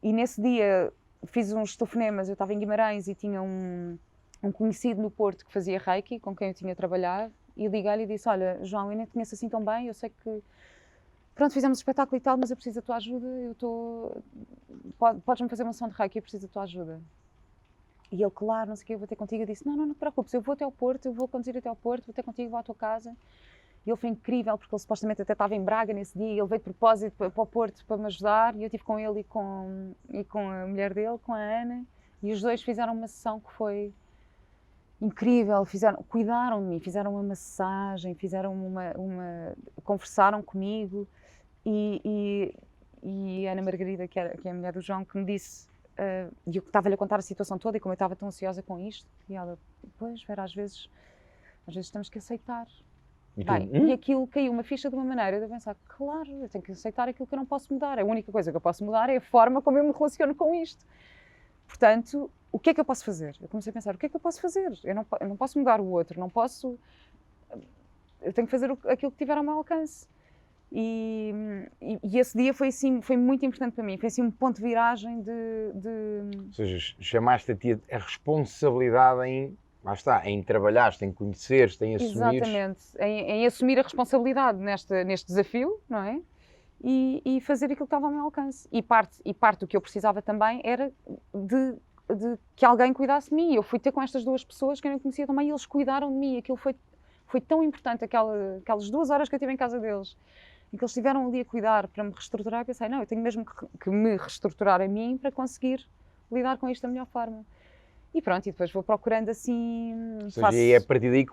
E nesse dia fiz uns telefonemas, eu estava em Guimarães e tinha um conhecido no Porto que fazia Reiki, com quem eu tinha trabalhado, e liguei-lhe e disse, olha, João, eu nem te conheço assim tão bem, eu sei que... Pronto, fizemos um espetáculo e tal, mas eu preciso da tua ajuda, podes-me fazer uma sessão de Reiki, eu preciso da tua ajuda. E ele, claro, não sei o que, eu vou ter contigo. Eu disse, não te preocupes, eu vou até ao Porto, eu vou conduzir até ao Porto, vou ter contigo, vou à tua casa. E ele foi incrível, porque ele supostamente até estava em Braga nesse dia, e ele veio de propósito para o Porto para me ajudar, e eu estive com ele e com a mulher dele, com a Ana, e os dois fizeram uma sessão que foi incrível, cuidaram de mim, fizeram uma massagem, conversaram comigo, e a Ana Margarida, que é a mulher do João, que me disse, e eu estava-lhe a contar a situação toda e como eu estava tão ansiosa com isto, e ela, pois, Vera, às vezes temos que aceitar. E aquilo caiu uma ficha de uma maneira de eu pensar, claro, eu tenho que aceitar aquilo que eu não posso mudar, a única coisa que eu posso mudar é a forma como eu me relaciono com isto. Portanto, o que é que eu posso fazer? Eu comecei a pensar, o que é que eu posso fazer? Eu não posso mudar o outro, eu tenho que fazer aquilo que tiver ao meu alcance. E esse dia foi muito importante para mim, foi assim um ponto de viragem Ou seja, chamaste a ti a responsabilidade em trabalhares, em conheceres, em assumir... Exatamente, em assumir a responsabilidade neste desafio, não é? E fazer aquilo que estava ao meu alcance. E parte do que eu precisava também era de que alguém cuidasse de mim. Eu fui ter com estas 2 pessoas que eu não conhecia também e eles cuidaram de mim. Aquilo foi tão importante, aquelas 2 horas que eu estive em casa deles, e que eles estiveram ali a cuidar para me reestruturar, eu pensei, não, eu tenho mesmo que me reestruturar a mim para conseguir lidar com isto da melhor forma. E pronto, e depois vou procurando assim... Ou seja, e a partir daí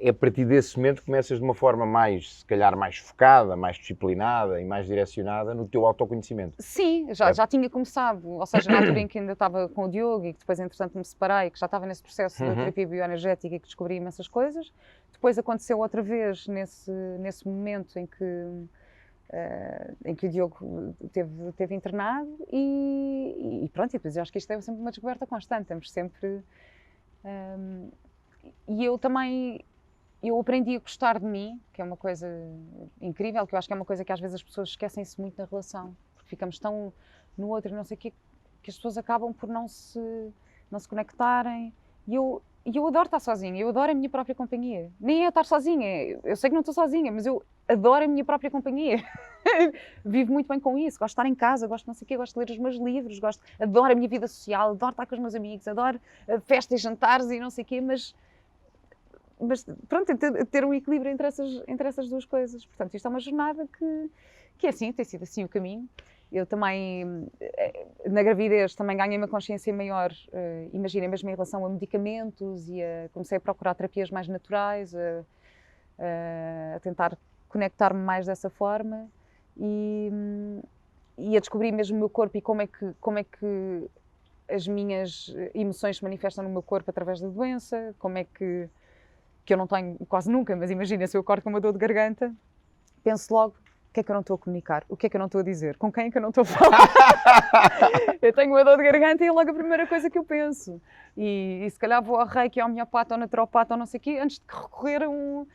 a partir desse momento começas de uma forma se calhar mais focada, mais disciplinada e mais direcionada no teu autoconhecimento. Sim, já tinha começado, ou seja, na altura em que ainda estava com o Diogo e que depois entretanto me separei, que já estava nesse processo da terapia bioenergética e que descobri imensas coisas. Depois aconteceu outra vez nesse momento em que o Diogo teve internado e pronto, e depois eu acho que isto é sempre uma descoberta constante, estamos sempre... e eu também, eu aprendi a gostar de mim, que é uma coisa incrível, que eu acho que é uma coisa que às vezes as pessoas esquecem-se muito na relação, porque ficamos tão no outro e não sei o quê, que as pessoas acabam por não se conectarem, e eu adoro estar sozinha, eu adoro a minha própria companhia. Nem é estar sozinha, eu sei que não estou sozinha, mas eu adoro a minha própria companhia. Vivo muito bem com isso, gosto de estar em casa, gosto de não sei o quê, gosto de ler os meus livros, adoro a minha vida social, adoro estar com os meus amigos, adoro festas e jantares e não sei o quê, mas pronto, ter um equilíbrio entre essas 2 coisas. Portanto, isto é uma jornada que é assim, tem sido assim o caminho. Eu também, na gravidez, também ganhei uma consciência maior, imagina, mesmo em relação a medicamentos, e comecei a procurar terapias mais naturais, a tentar conectar-me mais dessa forma e a descobrir mesmo o meu corpo e como é que as minhas emoções se manifestam no meu corpo através da doença, como é que eu não tenho quase nunca, mas imagina, se eu acordo com uma dor de garganta, penso logo, o que é que eu não estou a comunicar? O que é que eu não estou a dizer? Com quem é que eu não estou a falar? Eu tenho uma dor de garganta e é logo a primeira coisa que eu penso. E se calhar vou ao reiki, ao homeopata, ao naturopata, ou não sei o quê, antes de recorrer a um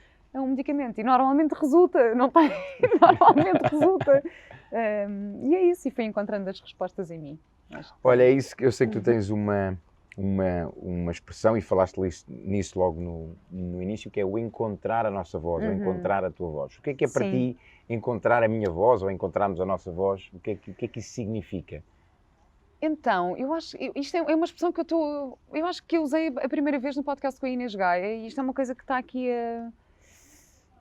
medicamento. E normalmente resulta, não tem? Normalmente resulta. E é isso, e fui encontrando as respostas em mim. Olha, é isso que eu sei que tu tens uma expressão, e falaste nisso logo no início, que é o encontrar a nossa voz, ou encontrar a tua voz. O que é para ti encontrar a minha voz, ou encontrarmos a nossa voz? O que é que isso significa? Então, eu acho, isto é uma expressão que eu acho que eu usei a primeira vez no podcast com a Inês Gaia, e isto é uma coisa que está aqui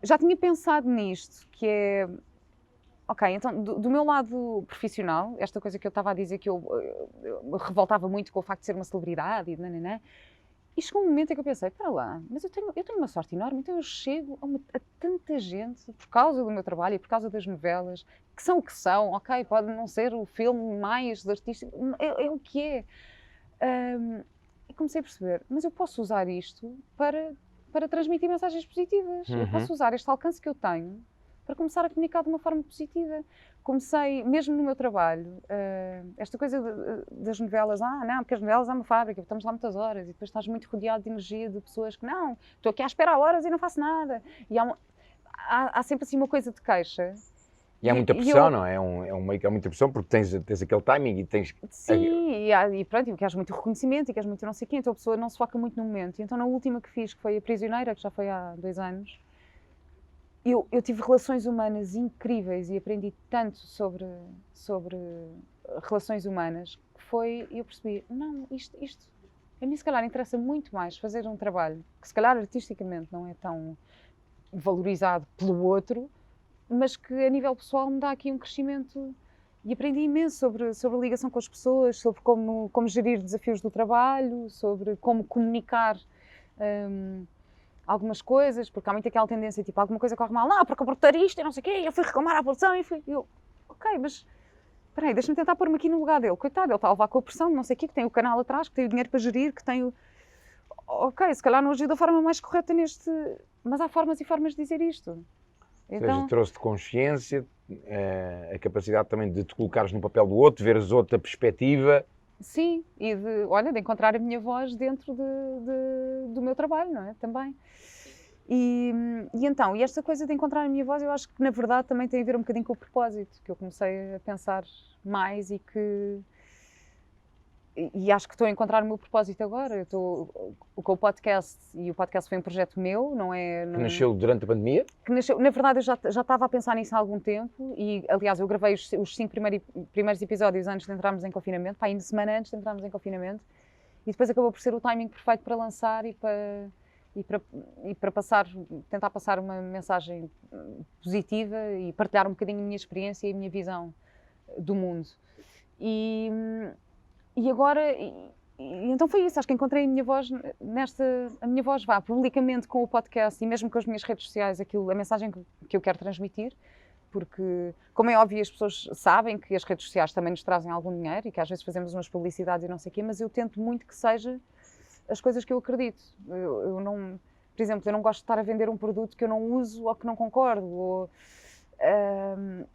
já tinha pensado nisto, que é... Ok, então, do meu lado profissional, esta coisa que eu estava a dizer, que eu revoltava muito com o facto de ser uma celebridade e nananã, E chegou um momento em que eu pensei, para lá, mas eu tenho uma sorte enorme, então eu chego a tanta gente, por causa do meu trabalho e por causa das novelas, que são o que são, ok, pode não ser o filme mais artístico, é o que é. E comecei a perceber, mas eu posso usar isto para transmitir mensagens positivas. Eu posso usar este alcance que eu tenho para começar a comunicar de uma forma positiva. Comecei, mesmo no meu trabalho, esta coisa das novelas, não, porque as novelas é uma fábrica, estamos lá muitas horas e depois estás muito rodeado de energia de pessoas que, não, estou aqui à espera há horas e não faço nada. E há sempre assim uma coisa de queixa. E há muita pressão, não é? Há muita pressão porque tens aquele timing e tens... Sim, e pronto, e queres muito reconhecimento e queres muito não sei o quê, então a pessoa não se foca muito no momento. E então na última que fiz, que foi A Prisioneira, que já foi há 2 anos, eu tive relações humanas incríveis e aprendi tanto sobre relações humanas, que eu percebi, não, isto a mim se calhar interessa muito mais fazer um trabalho que se calhar artisticamente não é tão valorizado pelo outro, mas que a nível pessoal me dá aqui um crescimento e aprendi imenso sobre a ligação com as pessoas, sobre como gerir desafios do trabalho, sobre como comunicar algumas coisas, porque há muito aquela tendência, tipo, alguma coisa corre mal, não, porque eu portar isto e não sei o quê, eu fui reclamar à produção e ok, mas espera aí, deixa-me tentar pôr-me aqui no lugar dele, coitado, ele está a levar com a pressão de não sei o quê, que tem o canal atrás, que tem o dinheiro para gerir, que tem o... Ok, se calhar não agiu da forma mais correta mas há formas e formas de dizer isto. Ou seja, trouxe-te consciência, a capacidade também de te colocares no papel do outro, veres outra perspectiva. Sim, e de encontrar a minha voz dentro do meu trabalho, não é? Também. E então, esta coisa de encontrar a minha voz, eu acho que na verdade também tem a ver um bocadinho com o propósito, que eu comecei a pensar mais e acho que estou a encontrar o meu propósito agora. Com o podcast, e o podcast foi um projeto meu, não é? Que nasceu durante a pandemia? Que nasceu, na verdade, eu já estava a pensar nisso há algum tempo e, aliás, eu gravei os 5 primeiros episódios antes de entrarmos em confinamento, ainda semana antes de entrarmos em confinamento, e depois acabou por ser o timing perfeito para lançar e para tentar passar uma mensagem positiva e partilhar um bocadinho a minha experiência e a minha visão do mundo. E agora, então foi isso, acho que encontrei a minha voz publicamente com o podcast e mesmo com as minhas redes sociais, a mensagem que eu quero transmitir, porque, como é óbvio, as pessoas sabem que as redes sociais também nos trazem algum dinheiro e que às vezes fazemos umas publicidades e não sei o quê, mas eu tento muito que seja as coisas que eu acredito. Eu não, por exemplo, eu não gosto de estar a vender um produto que eu não uso ou que não concordo, ou...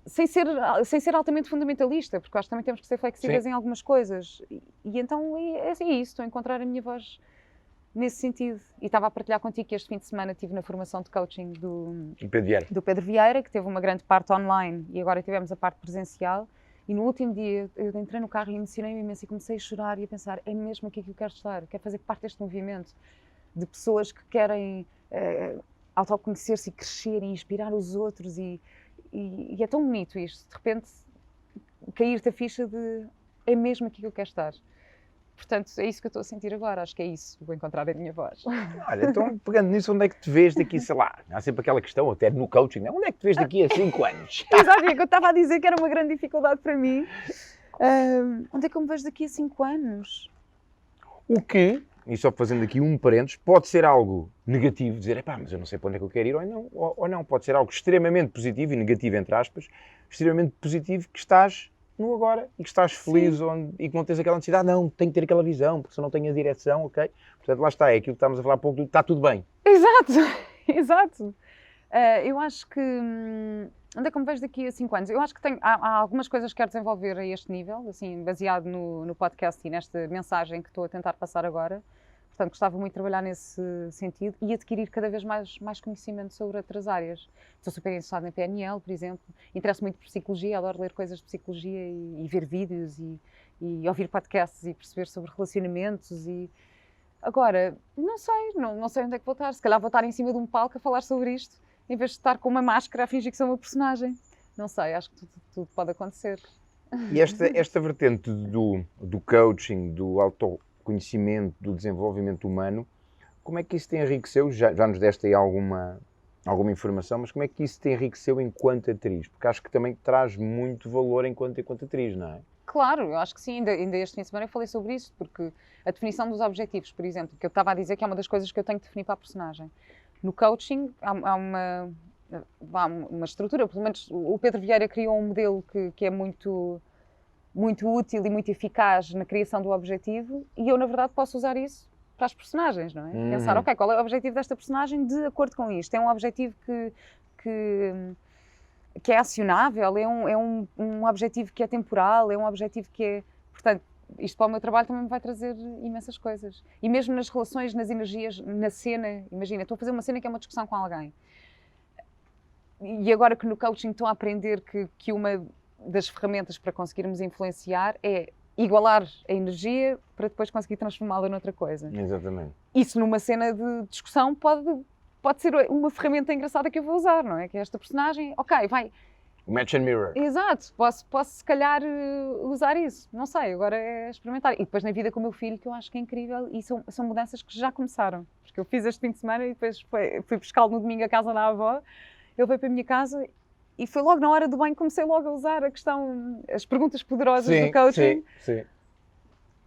sem ser altamente fundamentalista, porque acho que também temos que ser flexíveis Sim. em algumas coisas. E então é isso, estou a encontrar a minha voz nesse sentido. E estava a partilhar contigo que este fim de semana estive na formação de coaching do Pedro Vieira, que teve uma grande parte online e agora tivemos a parte presencial. E no último dia eu entrei no carro e emocionei-me imenso e comecei a chorar e a pensar, é mesmo aqui que eu quero estar, eu quero fazer parte deste movimento de pessoas que querem autoconhecer-se e crescer e inspirar os outros e é tão bonito isto, de repente cair-te a ficha de é mesmo aqui que eu quero estar. Portanto, é isso que eu estou a sentir agora, acho que é isso, vou encontrar a minha voz. Olha, então pegando nisso, onde é que te vês daqui, sei lá, há sempre aquela questão, até no coaching, né? Onde é que te vês daqui a 5 anos? Exato, é que eu estava a dizer que era uma grande dificuldade para mim. Onde é que eu me vejo daqui a 5 anos? O que, e só fazendo aqui um parênteses, pode ser algo negativo, dizer, mas eu não sei para onde é que eu quero ir, ou não, pode ser algo extremamente positivo, e negativo entre aspas, extremamente positivo, que estás no agora, e que estás feliz e que não tens aquela necessidade, não, tenho que ter aquela visão, porque se eu não tenho a direção, ok? Portanto, lá está, é aquilo que estávamos a falar há pouco, está tudo bem. Exato, exato. Eu acho que, onde é que eu me vejo daqui a 5 anos? Eu acho que há algumas coisas que quero desenvolver a este nível, assim, baseado no podcast e nesta mensagem que estou a tentar passar agora. Portanto, gostava muito de trabalhar nesse sentido e adquirir cada vez mais conhecimento sobre outras áreas. Estou super interessada em PNL, por exemplo. Interesso muito por psicologia, adoro ler coisas de psicologia e ver vídeos e ouvir podcasts e perceber sobre relacionamentos. Agora, não sei onde é que vou estar. Se calhar vou estar em cima de um palco a falar sobre isto, em vez de estar com uma máscara a fingir que sou uma personagem. Não sei, acho que tudo pode acontecer. E esta vertente do coaching, do autoconhecimento, do desenvolvimento humano, como é que isso te enriqueceu? Já nos deste aí alguma informação, mas como é que isso te enriqueceu enquanto atriz? Porque acho que também traz muito valor enquanto atriz, não é? Claro, eu acho que sim, ainda este fim de semana eu falei sobre isso, porque a definição dos objetivos, por exemplo, que eu estava a dizer que é uma das coisas que eu tenho que definir para a personagem. No coaching há uma estrutura, pelo menos o Pedro Vieira criou um modelo que é muito útil e muito eficaz na criação do objetivo, e eu, na verdade, posso usar isso para as personagens, não é? Pensar, ok, qual é o objetivo desta personagem de acordo com isto? É um objetivo que é acionável, é um objetivo que é temporal, é um objetivo que é... Portanto, isto para o meu trabalho também me vai trazer imensas coisas. E mesmo nas relações, nas energias, na cena, imagina, estou a fazer uma cena que é uma discussão com alguém. E agora que no coaching estou a aprender que uma das ferramentas para conseguirmos influenciar é igualar a energia para depois conseguir transformá-la noutra coisa. Exatamente. Isso numa cena de discussão pode ser uma ferramenta engraçada que eu vou usar, não é? Que é esta personagem, ok, vai. O match and mirror. Exato, posso se calhar usar isso, não sei, agora é experimentar. E depois na vida com o meu filho, que eu acho que é incrível, e são mudanças que já começaram. Porque eu fiz este fim de semana e depois fui buscá-lo no domingo à casa da avó, ele veio para a minha casa e foi logo na hora do banho, comecei logo a usar as perguntas poderosas do coaching. Sim.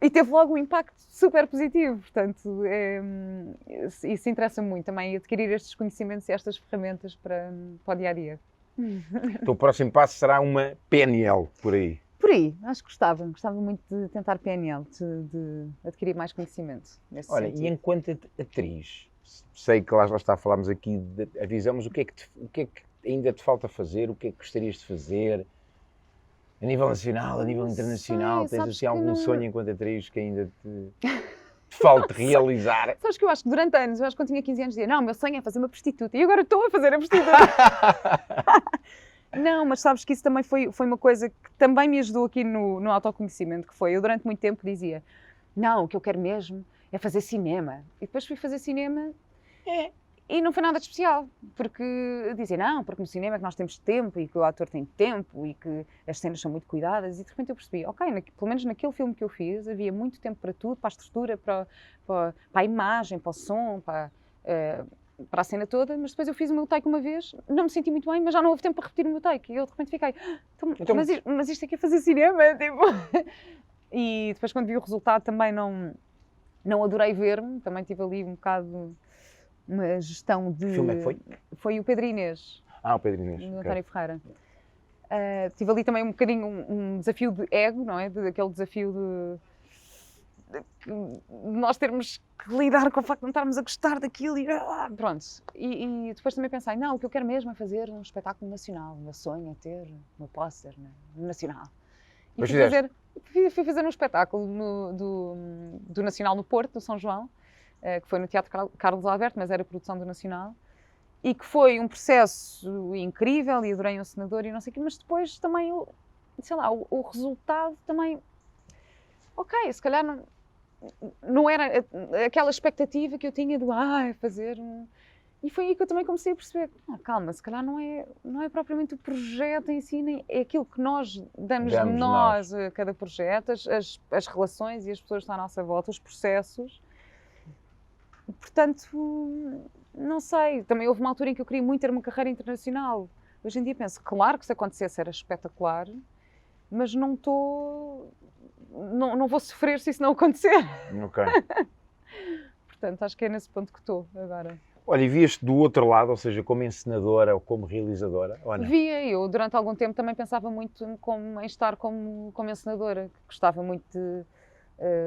E teve logo um impacto super positivo, portanto, isso interessa muito também, adquirir estes conhecimentos e estas ferramentas para o dia-a-dia. Então o próximo passo será uma PNL, por aí. Por aí, acho que gostava muito de tentar PNL, de adquirir mais conhecimento nesse Olha, sentido. e enquanto atriz, sei que lá está, falámos aqui da visão, mas o que é que ainda te falta fazer? O que é que gostarias de fazer? A nível nacional, a nível internacional, tens assim algum sonho enquanto atriz que ainda te falta realizar? Sabes que eu acho que durante anos, eu acho que quando tinha 15 anos, dizia, não, o meu sonho é fazer uma prostituta, e agora estou a fazer a prostituta. Não, mas sabes que isso também foi uma coisa que também me ajudou aqui no autoconhecimento, que foi, eu durante muito tempo dizia, não, o que eu quero mesmo é fazer cinema. E depois fui fazer cinema e não foi nada de especial, porque eu dizia, não, porque no cinema é que nós temos tempo e que o ator tem tempo e que as cenas são muito cuidadas, e de repente eu percebi, ok, pelo menos naquele filme que eu fiz havia muito tempo para tudo, para a estrutura, para a imagem, para o som, para a cena toda, mas depois eu fiz o meu take uma vez, não me senti muito bem, mas já não houve tempo para repetir o meu take, e eu de repente fiquei, mas isto aqui é fazer cinema, tipo... E depois quando vi o resultado também não adorei ver-me, também tive ali um bocado... uma gestão de... Que filme é que foi? Foi o Pedro Inês. O Pedro Inês. Do António Ferreira. Tive ali também um bocadinho um desafio de ego, não é? Aquele desafio de nós termos que lidar com o facto de não estarmos a gostar daquilo e pronto. E depois também pensei, não, o que eu quero mesmo é fazer um espetáculo nacional. O meu sonho é ter um póster nacional. E fui fazer um espetáculo do Nacional no Porto, do São João, que foi no Teatro Carlos Alberto, mas era produção do Nacional, e que foi um processo incrível, e adorei um senador e não sei o quê, mas depois também, sei lá, o resultado também, ok, se calhar não era aquela expectativa que eu tinha de fazer um... E foi aí que eu também comecei a perceber, calma, se calhar não é propriamente o projeto em si, nem é aquilo que nós damos nós a cada projeto, as relações e as pessoas que estão à nossa volta, os processos. Portanto, não sei, também houve uma altura em que eu queria muito ter uma carreira internacional. Hoje em dia penso, claro que se acontecesse era espetacular, mas não vou sofrer se isso não acontecer. Ok. Portanto, acho que é nesse ponto que estou agora. Olha, e vias-te do outro lado, ou seja, como encenadora ou como realizadora? Ou não? Via, eu durante algum tempo também pensava muito em estar como encenadora, que gostava muito de...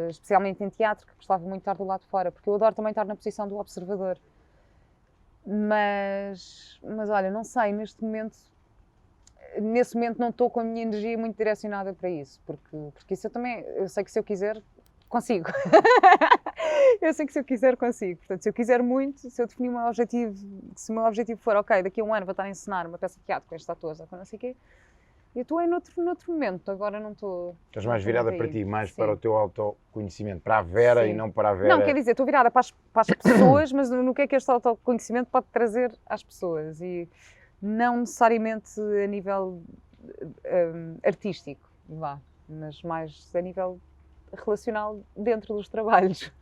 especialmente em teatro, que gostava muito de estar do lado de fora, porque eu adoro também estar na posição do observador. Mas olha, não sei, nesse momento não estou com a minha energia muito direcionada para isso, porque isso eu sei que se eu quiser, consigo. Eu sei que se eu quiser, consigo. Portanto, se eu quiser muito, se eu definir o meu objetivo, se o meu objetivo for, ok, daqui a um ano vou estar a encenar uma peça de teatro com estes atores ou com não sei o quê, eu estou noutro momento, agora não estou... Estás mais virada para ti, mais para o teu autoconhecimento, para a Vera e não para a Vera... Não, quer dizer, estou virada para as pessoas, mas no que é que este autoconhecimento pode trazer às pessoas e não necessariamente a nível artístico, mas mais a nível relacional dentro dos trabalhos.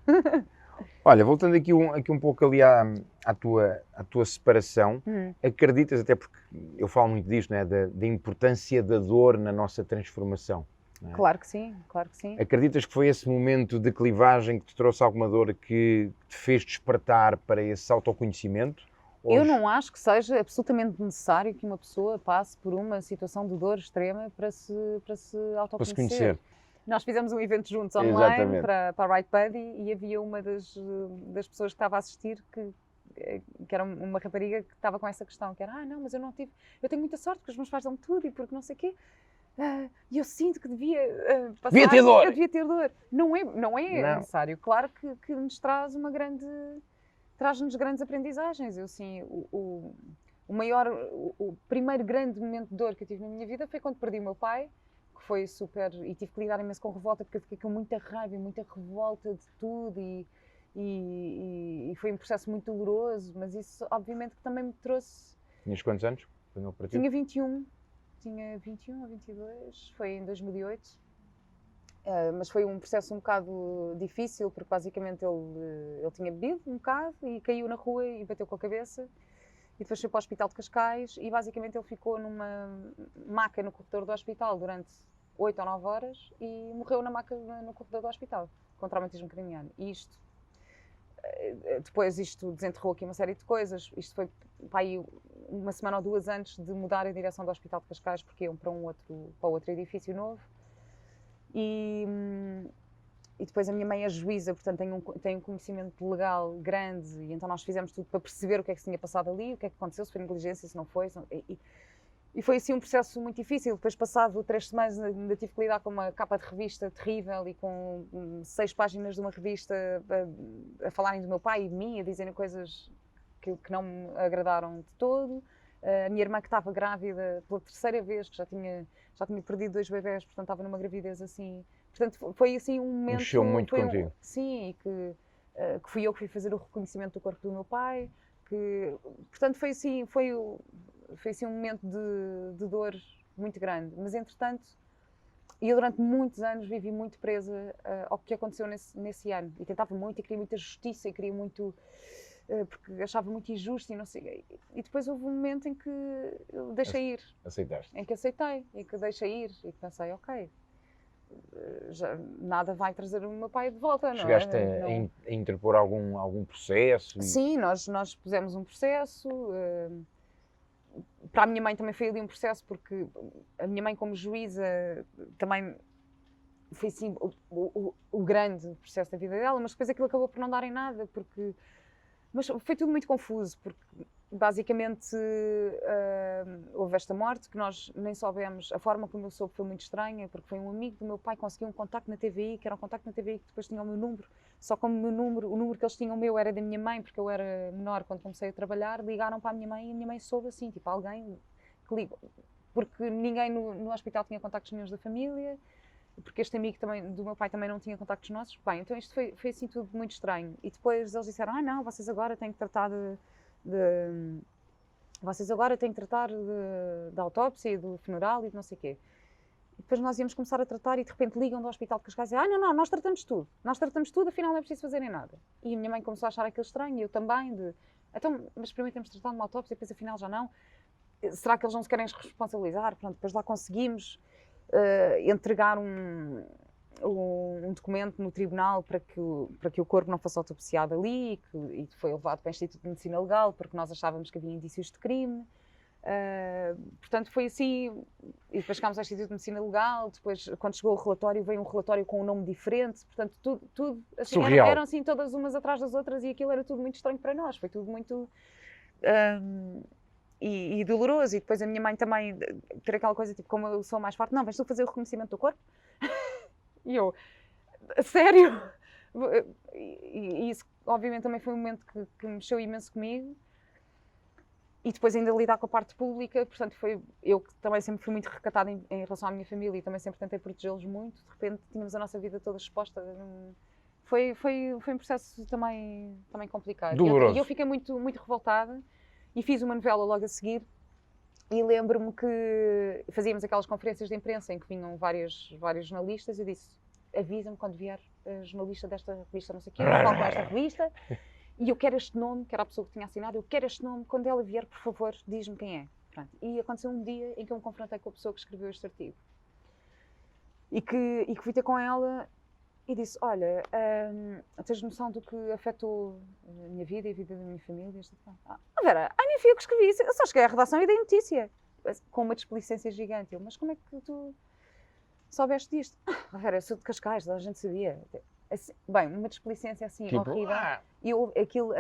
Olha, voltando aqui um pouco ali à tua separação, acreditas, até porque eu falo muito disto, né, da importância da dor na nossa transformação. não é? Claro que sim, claro que sim. Acreditas que foi esse momento de clivagem que te trouxe alguma dor que te fez despertar para esse autoconhecimento? Eu não acho que seja absolutamente necessário que uma pessoa passe por uma situação de dor extrema para se Para se autoconhecer. conhecer. Nós fizemos um evento juntos online Exatamente. para a Right Buddy e havia uma das pessoas que estava a assistir que era uma rapariga que estava com essa questão, que era, não, mas eu não tive, eu tenho muita sorte porque os meus pais dão tudo e porque não sei o quê. E eu sinto que devia passar... Devia ter dor! Eu devia ter dor. Não é Não. necessário. Claro que nos traz traz-nos grandes aprendizagens. Eu, sim, o primeiro grande momento de dor que eu tive na minha vida foi quando perdi o meu pai, que foi super... E tive que lidar imenso com revolta, porque eu fiquei com muita raiva, muita revolta de tudo e foi um processo muito doloroso, mas isso obviamente que também me trouxe... Tinhas quantos anos quando ele partiu? Tinha 21 ou 22, foi em 2008. Mas foi um processo um bocado difícil, porque basicamente ele tinha bebido um bocado e caiu na rua e bateu com a cabeça. E depois foi para o hospital de Cascais e basicamente ele ficou numa maca no corredor do hospital durante 8 ou 9 horas e morreu na maca no corredor do hospital, com traumatismo craniano. E depois isto desenterrou aqui uma série de coisas. Isto foi para aí uma semana ou duas antes de mudar a direção do hospital de Cascais, porque iam para outro edifício novo. E depois a minha mãe é juíza, portanto tem um conhecimento legal grande, e então nós fizemos tudo para perceber o que é que se tinha passado ali, o que é que aconteceu, se foi negligência, se não foi. E foi assim um processo muito difícil. Depois, passado 3 semanas, ainda tive que lidar com uma capa de revista terrível e com 6 páginas de uma revista a falarem do meu pai e de mim, a dizerem coisas que não me agradaram de todo. A minha irmã, que estava grávida pela 3ª vez, que já tinha perdido 2 bebés, portanto estava numa gravidez assim. Portanto, foi assim um momento... Mexeu muito contigo. Sim, e que fui eu que fui fazer o reconhecimento do corpo do meu pai. Portanto, foi assim um momento de dor muito grande. Mas, entretanto, eu durante muitos anos vivi muito presa ao que aconteceu nesse ano. E tentava muito, e queria muita justiça, e queria muito... porque achava muito injusto e não sei. E depois houve um momento em que eu deixei ir. Aceitaste? Em que aceitei, e que deixei ir. E que pensei, ok, já nada vai trazer o meu pai de volta, não é? Chegaste a interpor algum processo? Sim, nós pusemos um processo. Para a minha mãe também foi ali um processo, porque a minha mãe, como juíza, também foi assim o grande processo da vida dela, mas depois aquilo acabou por não dar em nada, mas foi tudo muito confuso, porque basicamente houve esta morte que nós nem soubemos. A forma como eu soube foi muito estranha, porque foi um amigo do meu pai que conseguiu um contacto na TVI, que era um contacto na TVI que depois tinha o meu número, só como o número que eles tinham meu era da minha mãe, porque eu era menor quando comecei a trabalhar, ligaram para a minha mãe e a minha mãe soube assim, tipo alguém que ligou, porque ninguém no hospital tinha contactos nenhuns da família, porque este amigo do meu pai também não tinha contactos nossos. Bem, então isto foi assim tudo muito estranho. E depois eles disseram, não, vocês agora têm que tratar da autópsia e do funeral e de não sei o quê. E depois nós íamos começar a tratar e de repente ligam do hospital de Cascais e dizem, não, nós tratamos tudo, afinal não é preciso fazerem nada. E a minha mãe começou a achar aquilo estranho e eu também, então, mas primeiro temos de tratar de uma autópsia e depois afinal já não. Será que eles não se querem responsabilizar? Pronto, depois lá conseguimos entregar um documento no tribunal para que o corpo não fosse autopsiado ali e foi levado para o Instituto de Medicina Legal porque nós achávamos que havia indícios de crime. Portanto, foi assim. E depois chegámos ao Instituto de Medicina Legal. Depois, quando chegou o relatório, veio um relatório com um nome diferente. Portanto, tudo assim, eram assim todas umas atrás das outras e aquilo era tudo muito estranho para nós. Foi tudo muito e doloroso. E depois a minha mãe também ter aquela coisa tipo, como eu sou mais forte, não, vais tu fazer o reconhecimento do corpo? E eu, sério? E isso obviamente também foi um momento que mexeu imenso comigo. E depois ainda lidar com a parte pública, portanto eu que também sempre fui muito recatada em relação à minha família e também sempre tentei protegê-los muito, de repente tínhamos a nossa vida toda exposta. Foi um processo também complicado. Doloroso. E eu fiquei muito, muito revoltada e fiz uma novela logo a seguir. E lembro-me que fazíamos aquelas conferências de imprensa em que vinham vários jornalistas e eu disse, avisa-me quando vier a jornalista desta revista, não sei o quê, eu falo com esta revista e eu quero este nome, que era a pessoa que tinha assinado, eu quero este nome, quando ela vier, por favor, diz-me quem é. Pronto. E aconteceu um dia em que eu me confrontei com a pessoa que escreveu este artigo. e que fui ter com ela e disse, olha, tens noção do que afetou a minha vida e a vida da minha família? Vera, nem fui eu que escrevi isso, eu só cheguei à redação e dei notícia, com uma desplicência gigante. Mas como é que tu soubeste disto? Vera, eu sou de Cascais, toda a gente sabia. Assim, bem, uma desplicência assim horrível. E aquilo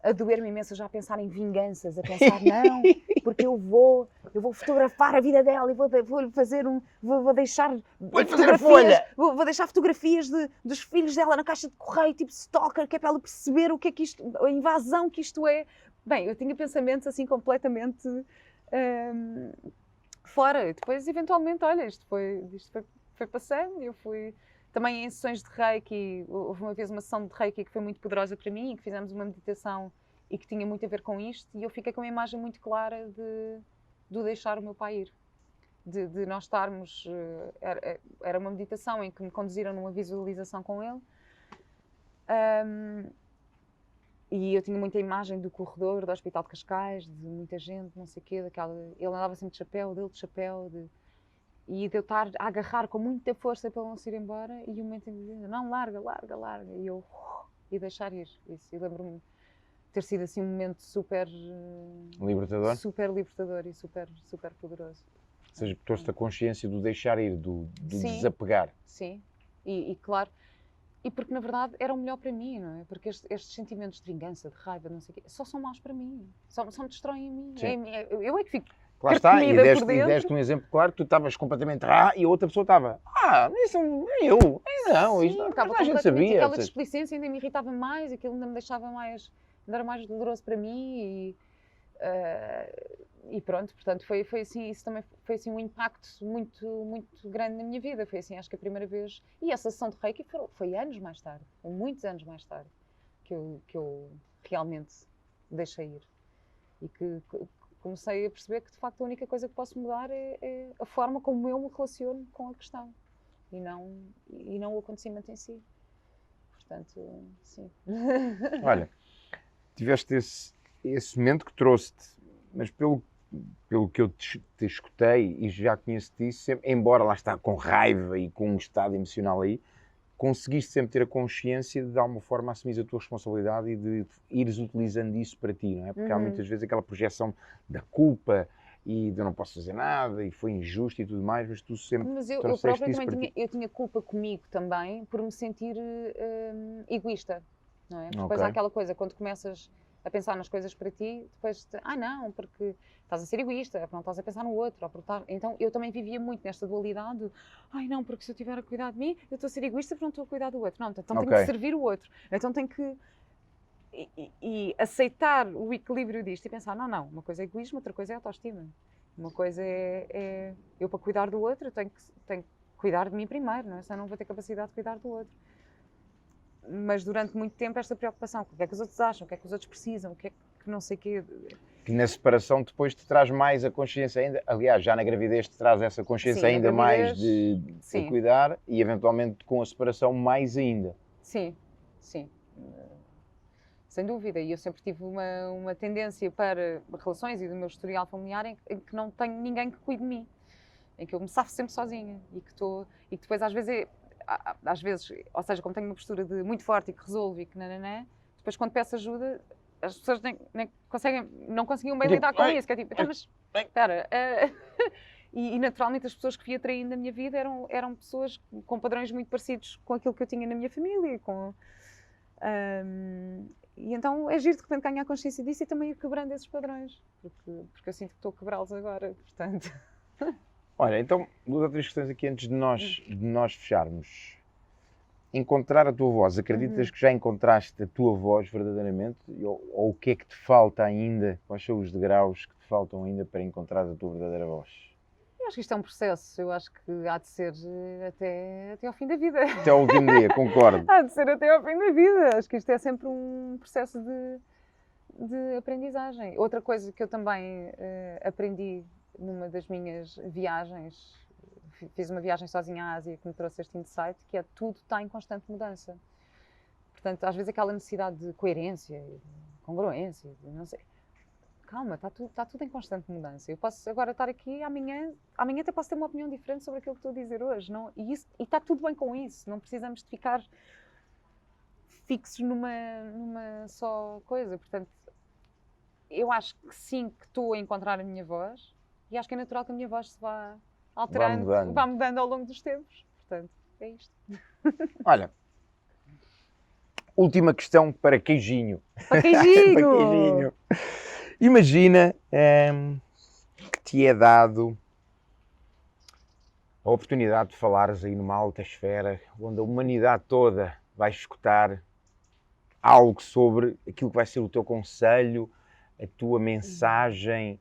a doer-me imenso, já a pensar em vinganças, a pensar, não, porque eu vou fotografar a vida dela e vou fazer vou deixar fotografias, vou deixar fotografias dos filhos dela na caixa de correio, tipo stalker, que é para ela perceber o que é que isto, a invasão que isto é. Bem, eu tinha pensamentos assim completamente fora. E depois, eventualmente, olha, isto foi passando, eu fui também em sessões de Reiki. Houve uma vez uma sessão de Reiki que foi muito poderosa para mim, e que fizemos uma meditação e que tinha muito a ver com isto, e eu fiquei com uma imagem muito clara de deixar o meu pai ir. De nós estarmos... Era uma meditação em que me conduziram numa visualização com ele. E eu tinha muita imagem do corredor do Hospital de Cascais, de muita gente, não sei o quê, ele andava sempre de chapéu, dele de chapéu, e de eu estar a agarrar com muita força para ele não se ir embora, e o momento em que dizia, não, larga, e eu e deixar ir. Isso. E lembro-me de ter sido assim um momento super libertador e super poderoso. Ou seja, trouxe-te a consciência do deixar ir, do Sim, desapegar. Sim, e claro, e porque na verdade era o melhor para mim, não é? Porque estes sentimentos de vingança, de raiva, não sei o quê, só são maus para mim, só me destroem a mim. Eu é que fico. Lá está, e deste um exemplo claro, tu estavas completamente e a outra pessoa estava, isso não é eu, não, sim, isto não, estava a gente sabia. Aquela desplicência ainda me irritava mais, aquilo ainda me deixava mais, ainda era mais doloroso para mim e pronto, portanto foi assim, isso também foi assim um impacto muito grande na minha vida, foi assim, acho que a primeira vez, e essa sessão de Reiki foi anos mais tarde, muitos anos mais tarde, que eu realmente deixei ir e que comecei a perceber que de facto a única coisa que posso mudar é a forma como eu me relaciono com a questão e não o acontecimento em si. Portanto, sim. Olha, tiveste esse momento que trouxe-te, mas pelo que eu te escutei e já conheço-te isso, embora lá está com raiva e com um estado emocional aí, conseguiste sempre ter a consciência de alguma forma assumir a tua responsabilidade e de ires utilizando isso para ti, não é? Porque há muitas vezes aquela projeção da culpa e de eu não posso fazer nada e foi injusto e tudo mais, mas tu sempre trouxeste isso para ti. Eu tinha culpa comigo também por me sentir egoísta, não é? Depois há aquela coisa, quando começas a pensar nas coisas para ti, depois, não, porque estás a ser egoísta, porque não estás a pensar no outro. Então eu também vivia muito nesta dualidade, não, porque se eu estiver a cuidar de mim, eu estou a ser egoísta porque não estou a cuidar do outro. Não, então tenho que servir o outro. Então tenho que... E aceitar o equilíbrio disto e pensar, não, uma coisa é egoísmo, outra coisa é autoestima. Uma coisa é eu para cuidar do outro, tenho que cuidar de mim primeiro, não é? Senão não vou ter capacidade de cuidar do outro. Mas durante muito tempo esta preocupação com o que é que os outros acham, o que é que os outros precisam, o que é que não sei o quê. Que na separação depois te traz mais a consciência ainda, aliás, já na gravidez te traz essa consciência ainda mais de cuidar e eventualmente com a separação mais ainda. Sim. Sem dúvida, e eu sempre tive uma tendência para relações e do meu historial familiar em que não tenho ninguém que cuide de mim, em que eu me safo sempre sozinha e que depois às vezes, ou seja, como tenho uma postura de muito forte e que resolvo e que depois quando peço ajuda, as pessoas não conseguiam bem lidar com isso, que é tipo, mas espera... E naturalmente as pessoas que fui atraindo na minha vida eram pessoas com padrões muito parecidos com aquilo que eu tinha na minha família, e então é giro de repente ganhar consciência disso e também ir quebrando esses padrões, porque eu sinto que estou a quebrá-los agora, portanto... Olha, então, duas ou três questões aqui antes de nós fecharmos. Encontrar a tua voz, acreditas que já encontraste a tua voz verdadeiramente? Ou o que é que te falta ainda? Quais são os degraus que te faltam ainda para encontrar a tua verdadeira voz? Eu acho que isto é um processo, eu acho que há de ser até ao fim da vida. Até ao último dia, concordo. Há de ser até ao fim da vida, acho que isto é sempre um processo de aprendizagem. Outra coisa que eu também aprendi numa das minhas viagens, fiz uma viagem sozinha à Ásia que me trouxe este insight, que é tudo está em constante mudança. Portanto, às vezes aquela necessidade de coerência, de congruência, de não sei... calma, está tudo em constante mudança. Eu posso agora estar aqui, amanhã até posso ter uma opinião diferente sobre aquilo que estou a dizer hoje. Não? E está tudo bem com isso. Não precisamos de ficar fixos numa só coisa. Portanto, eu acho que sim, que estou a encontrar a minha voz e acho que é natural que a minha voz se vá alterando, vá mudando ao longo dos tempos. Portanto, é isto. Olha, última questão para Queijinho. Para Queijinho! Para Queijinho. Imagina que te é dado a oportunidade de falares aí numa alta esfera, onde a humanidade toda vai escutar algo sobre aquilo que vai ser o teu conselho, a tua mensagem,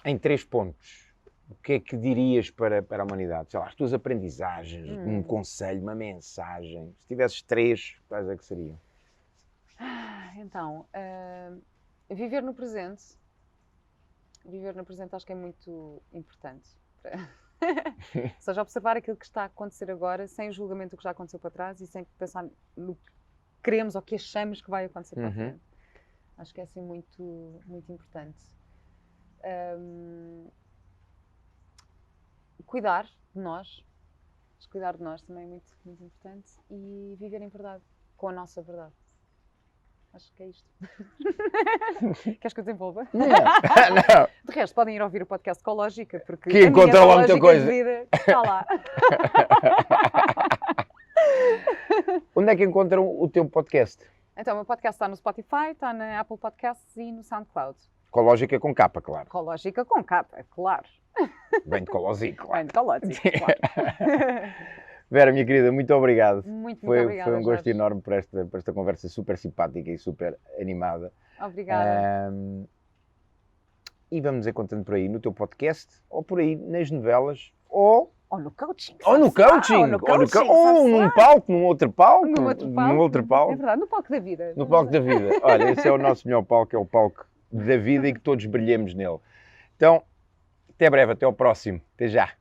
em 3 pontos. O que é que dirias para a humanidade? Sei lá, as tuas aprendizagens, um conselho, uma mensagem. Se tivesses 3, quais é que seriam? Então, viver no presente. Viver no presente acho que é muito importante. Ou seja, observar aquilo que está a acontecer agora, sem o julgamento do que já aconteceu para trás e sem pensar no que queremos ou que achamos que vai acontecer para a frente. Acho que é assim muito, muito importante. Cuidar de nós. Cuidar de nós também é muito, muito importante. E viver em verdade, com a nossa verdade. Acho que é isto. Queres que eu desenvolva? Não. De resto, podem ir ouvir o podcast Ecológica, porque que encontram lá muita coisa. Está lá. Onde é que encontram o teu podcast? Então, o meu podcast está no Spotify, está na Apple Podcasts e no SoundCloud. Ecológica com capa, claro. Ecológica com capa, claro. Bem de Cológico, claro. Bem de Cológico, claro. Vera, minha querida, muito obrigado. Muito Foi obrigada, um gosto Jorge. enorme por esta conversa super simpática e super animada. Obrigada. E vamos nos encontrando por aí no teu podcast, ou por aí nas novelas, ou no coaching. Ou no coaching. Ou num palco, num outro palco. Num outro palco. É verdade, no palco da vida. No palco da vida. Olha, esse é o nosso melhor palco, é o palco da vida e que todos brilhemos nele. Então, até breve, até ao próximo. Até já.